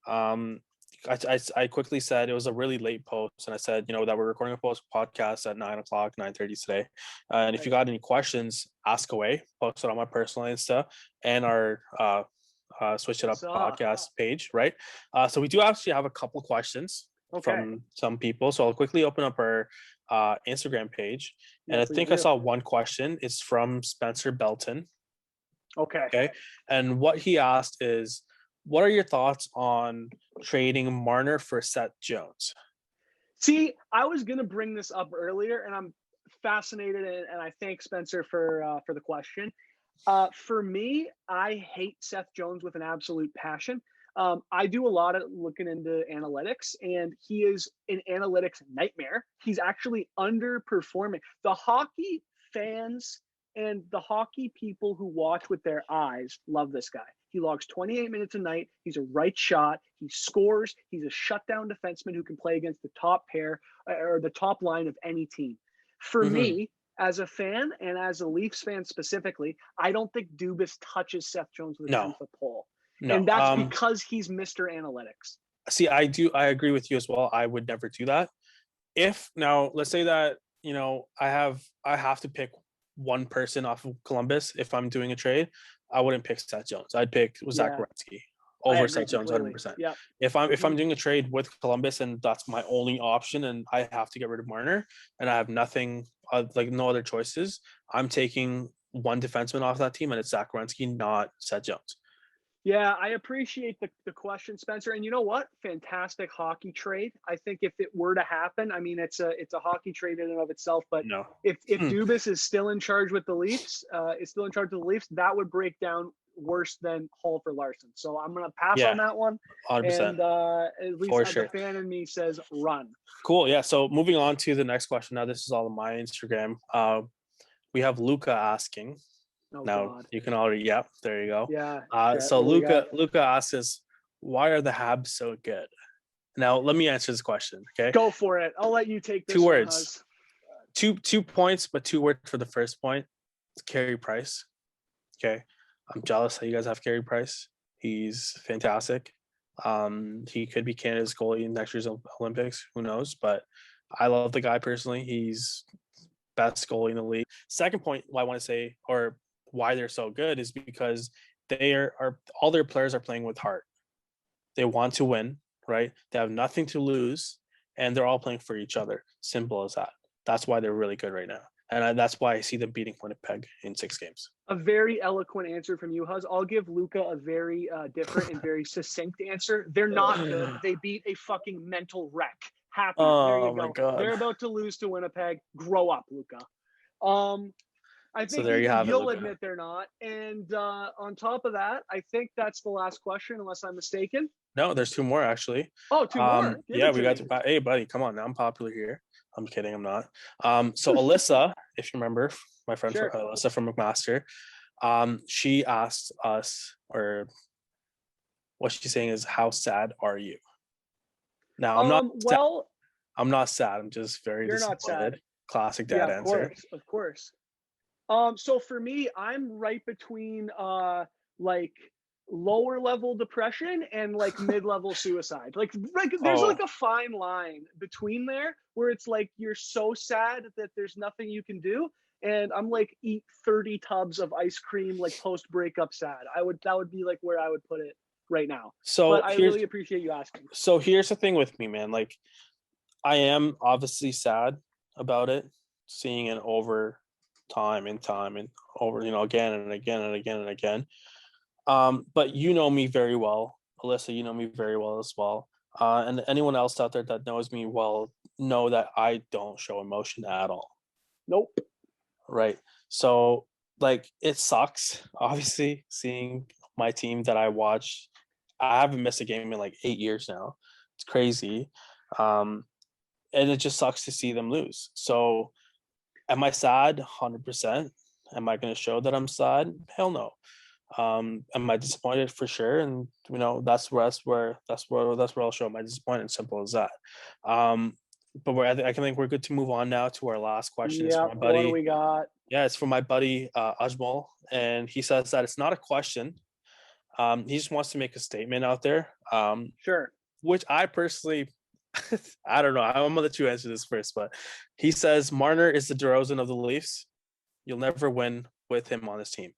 Speaker 2: I quickly said it was a really late post, and I said, that we're recording a podcast at 9:30 today. And if you got any questions, ask away. Post it on my personal Insta and our Switch It Up podcast page, right? So we do actually have a couple questions from some people. So I'll quickly open up our Instagram page, and I think I saw one question. It's from Spencer Belton. Okay. And what he asked is, what are your thoughts on trading Marner for Seth Jones?
Speaker 1: See, I was going to bring this up earlier, and I'm fascinated, and I thank Spencer for the question. For me, I hate Seth Jones with an absolute passion. I do a lot of looking into analytics, and he is an analytics nightmare. He's actually underperforming. The hockey fans and the hockey people who watch with their eyes love this guy. He logs 28 minutes a night. He's a right shot. He scores. He's a shutdown defenseman who can play against the top pair or the top line of any team. For me, as a fan and as a Leafs fan specifically, I don't think Dubas touches Seth Jones with a 10-foot pole. No. And that's because he's Mr. Analytics.
Speaker 2: See, I agree with you as well. I would never do that. Now, let's say that, I have to pick one person off of Columbus if I'm doing a trade. I wouldn't pick Seth Jones. I'd pick Zach Werenski over Seth Jones 100%.
Speaker 1: Yeah.
Speaker 2: If I'm doing a trade with Columbus and that's my only option and I have to get rid of Marner and I have nothing, no other choices, I'm taking one defenseman off that team, and it's Zach Werenski, not Seth Jones.
Speaker 1: Yeah, I appreciate the question, Spencer. And you know what? Fantastic hockey trade. I think if it were to happen, I mean, it's a hockey trade in and of itself. But
Speaker 2: No.
Speaker 1: if Dubas is still in charge with the Leafs, that would break down worse than Hall for Larson. So I'm gonna pass
Speaker 2: Yeah,
Speaker 1: on that one.
Speaker 2: 100%.
Speaker 1: And at least
Speaker 2: For
Speaker 1: the
Speaker 2: sure.
Speaker 1: fan in me says run.
Speaker 2: Cool. Yeah. So moving on to the next question. Now, this is all on my Instagram. We have Luca asking.
Speaker 1: Oh
Speaker 2: Now
Speaker 1: God.
Speaker 2: you can already, yeah, there you go.
Speaker 1: Yeah.
Speaker 2: So
Speaker 1: What do we got?
Speaker 2: Luca asks us, why are the Habs so good? Now let me answer this question. Okay.
Speaker 1: Go for it. I'll let you take this
Speaker 2: Two
Speaker 1: one,
Speaker 2: words.
Speaker 1: Huz.
Speaker 2: 2 points, but 2 words for the first point. It's Carey Price. Okay. I'm jealous that you guys have Carey Price. He's fantastic. He could be Canada's goalie in next year's Olympics. Who knows? But I love the guy personally. He's best goalie in the league. Second point, why I want to say, or why they're so good, is because they are all their players are playing with heart. They want to win, right? They have nothing to lose, and they're all playing for each other. Simple as that. That's why they're really good right now, and that's why I see them beating Winnipeg in 6 games.
Speaker 1: A very eloquent answer from you, Huz. I'll give Luca a very different and very succinct answer. They're not good. They beat a fucking mental wreck. Happy. There you
Speaker 2: Oh my
Speaker 1: go.
Speaker 2: god!
Speaker 1: They're about to lose to Winnipeg. Grow up, Luca. I
Speaker 2: So
Speaker 1: think
Speaker 2: there you
Speaker 1: even
Speaker 2: have it,
Speaker 1: you'll
Speaker 2: Luca.
Speaker 1: admit they're not. And on top of that, I think that's the last question, unless I'm mistaken.
Speaker 2: No, there's 2 more actually.
Speaker 1: Oh, two more. Give
Speaker 2: Yeah,
Speaker 1: it
Speaker 2: we
Speaker 1: to
Speaker 2: got
Speaker 1: me.
Speaker 2: to. Hey, buddy, come on, now I'm popular here. I'm kidding, I'm not. So Alyssa, if you remember, my friend
Speaker 1: Sure.
Speaker 2: Alyssa from McMaster, she asked us, or what she's saying is, how sad are you? Now I'm not sad.
Speaker 1: Well,
Speaker 2: I'm not sad. I'm just very
Speaker 1: you're not sad.
Speaker 2: disappointed. Classic
Speaker 1: Yeah,
Speaker 2: dad
Speaker 1: of
Speaker 2: answer.
Speaker 1: course, of course. So for me, I'm right between like lower level depression and like mid level suicide. Like there's
Speaker 2: Oh,
Speaker 1: like a fine line between there where it's like you're so sad that there's nothing you can do. And I'm like eat 30 tubs of ice cream like post breakup sad. That would be like where I would put it right now.
Speaker 2: so
Speaker 1: But I
Speaker 2: here's
Speaker 1: really appreciate you asking.
Speaker 2: so here's the thing with me, man. Like, I am obviously sad about it, seeing it over time and time and over, again and again and again and again. But you know me very well, Alyssa. You know me very well as well. And anyone else out there that knows me well know that I don't show emotion at all.
Speaker 1: Nope.
Speaker 2: Right. So, like, it sucks, obviously, seeing my team that I watch. I haven't missed a game in like 8 years now. It's crazy. Um, and it just sucks to see them lose. So, am I sad? 100%. Am I going to show that I'm sad? Hell no. Am I disappointed? For sure? And that's where I'll show my disappointment. Simple as that. But I think we're good to move on now to our last question. It's
Speaker 1: Yeah.
Speaker 2: from my
Speaker 1: What do
Speaker 2: buddy.
Speaker 1: we got?
Speaker 2: Yeah, it's from my buddy Ajmal, and he says that it's not a question. He just wants to make a statement out there.
Speaker 1: Sure.
Speaker 2: Which I personally, I don't know. I'm gonna let you answer this first, but he says Marner is the DeRozan of the Leafs. You'll never win with him on this team.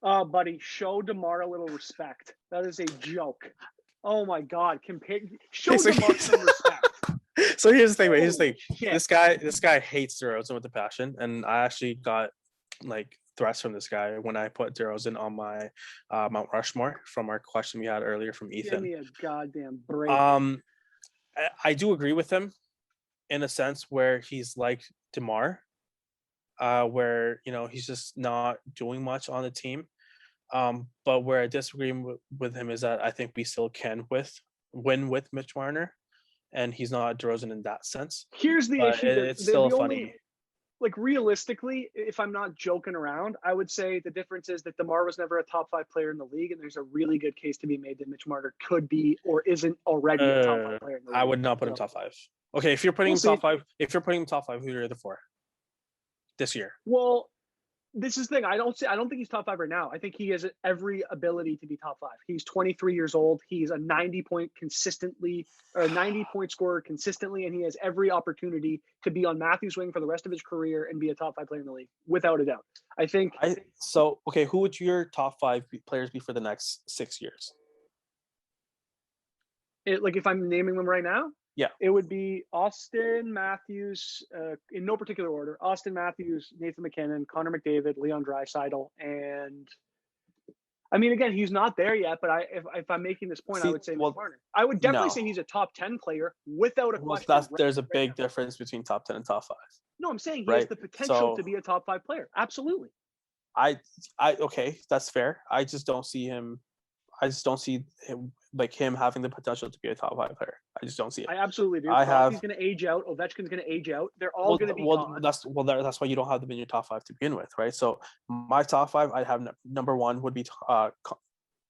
Speaker 1: Buddy, show DeMar a little respect. That is a joke. Oh my God! Show DeMar some respect.
Speaker 2: So here's the thing, man. Here's the thing.
Speaker 1: Shit.
Speaker 2: This guy hates DeRozan with a passion, and I actually got like threats from this guy when I put DeRozan on my Mount Rushmore from our question we had earlier from
Speaker 1: Give
Speaker 2: Ethan.
Speaker 1: me a goddamn break.
Speaker 2: I do agree with him in a sense where he's like DeMar, where he's just not doing much on the team. But where I disagree with him is that I think we still can win with Mitch Marner, and he's not DeRozan in that sense.
Speaker 1: Here's the
Speaker 2: But
Speaker 1: issue.
Speaker 2: it's still
Speaker 1: the
Speaker 2: funny.
Speaker 1: only, like realistically, if I'm not joking around, I would say the difference is that DeMar was never a top 5 player in the league, and there's a really good case to be made that Mitch Marner could be or isn't already a top 5 player in the league.
Speaker 2: I would not put him top 5. Okay, if you're putting him top 5, who are the other 4 this year?
Speaker 1: Well, this is the thing. I don't think he's top 5 right now. I think he has every ability to be top 5. He's 23 years old. He's a 90 point scorer consistently, and he has every opportunity to be on Matthews' wing for the rest of his career and be a top 5 player in the league, without a doubt. I think.
Speaker 2: Okay, who would your top 5 players be for the next 6 years?
Speaker 1: If I'm naming them right now,
Speaker 2: yeah,
Speaker 1: it would be Austin Matthews, in no particular order. Austin Matthews, Nathan McKinnon, Connor McDavid, Leon Draisaitl, and I mean, again, he's not there yet, but if I'm making this point, I
Speaker 2: See,
Speaker 1: would say Mitch
Speaker 2: well,
Speaker 1: Marner. I would definitely
Speaker 2: no.
Speaker 1: say he's a top 10 player without a
Speaker 2: Well,
Speaker 1: question.
Speaker 2: that's
Speaker 1: Right,
Speaker 2: there's a
Speaker 1: right
Speaker 2: big
Speaker 1: now.
Speaker 2: difference between top 10 and top 5,
Speaker 1: No, I'm saying he has
Speaker 2: right?
Speaker 1: the potential to
Speaker 2: So
Speaker 1: be a top 5 player. Absolutely.
Speaker 2: I okay, that's fair. I just don't see him. I just don't see him like him having the potential to be a top 5 player. I just don't see it.
Speaker 1: I absolutely do.
Speaker 2: I
Speaker 1: Crosby's
Speaker 2: have
Speaker 1: going to age out. Ovechkin's going to age out. They're all going to be gone.
Speaker 2: that's why you don't have them in your top 5 to begin with, right? So my top 5, I have number 1 would be I'm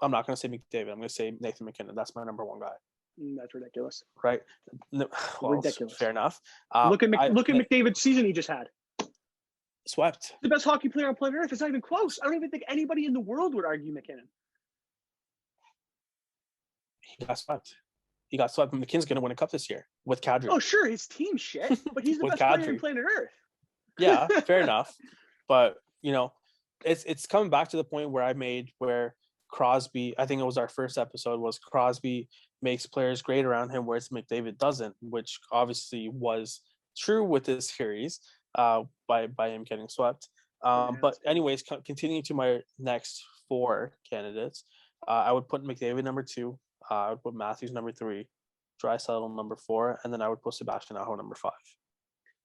Speaker 2: not going to say McDavid. I'm going to say Nathan McKinnon. That's my number 1 guy,
Speaker 1: That's ridiculous.
Speaker 2: right? Well,
Speaker 1: Ridiculous.
Speaker 2: fair enough.
Speaker 1: Look at McDavid's season he just had.
Speaker 2: Swept.
Speaker 1: The best hockey player on planet Earth. It's not even close. I don't even think anybody in the world would argue McKinnon.
Speaker 2: He got swept. He got swept. McKinnon's going to win a cup this year with Kadri.
Speaker 1: Oh, sure, his team's shit, but he's the
Speaker 2: With
Speaker 1: best player on
Speaker 2: Kadri.
Speaker 1: planet Earth.
Speaker 2: Yeah, fair enough. But it's coming back to the point where I made where Crosby. I think it was our first episode. Was Crosby makes players great around him, whereas McDavid doesn't, which obviously was true with this series. By him getting swept. But anyways, continuing to my next 4 candidates, I would put McDavid number 2. I would put Matthews number 3, Draisaitl number 4, and then I would put Sebastian Aho number 5.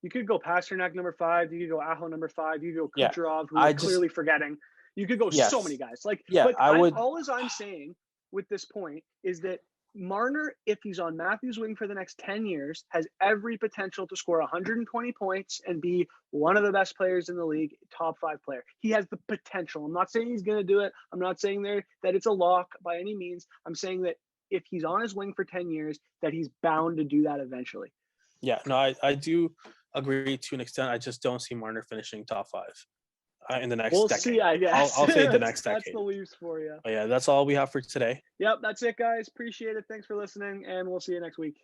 Speaker 1: You could go Pasternak number 5. You could go Aho number 5. You could go
Speaker 2: Yeah,
Speaker 1: Kucherov, who you're clearly forgetting. You could go so many guys. All as I'm saying with this point is that Marner, if he's on Matthews' wing for the next 10 years, has every potential to score 120 points and be one of the best players in the league, top 5 player. He has the potential. I'm not saying he's going to do it. I'm not saying that it's a lock by any means. I'm saying that if he's on his wing for 10 years, that he's bound to do that eventually.
Speaker 2: Yeah, no, I do agree to an extent. I just don't see Marner finishing top 5 in the next decade.
Speaker 1: We'll see, I guess.
Speaker 2: I'll say the next decade.
Speaker 1: That's the Leafs for you.
Speaker 2: But yeah, that's all we have for today.
Speaker 1: Yep, that's it, guys. Appreciate it. Thanks for listening, and we'll see you next week.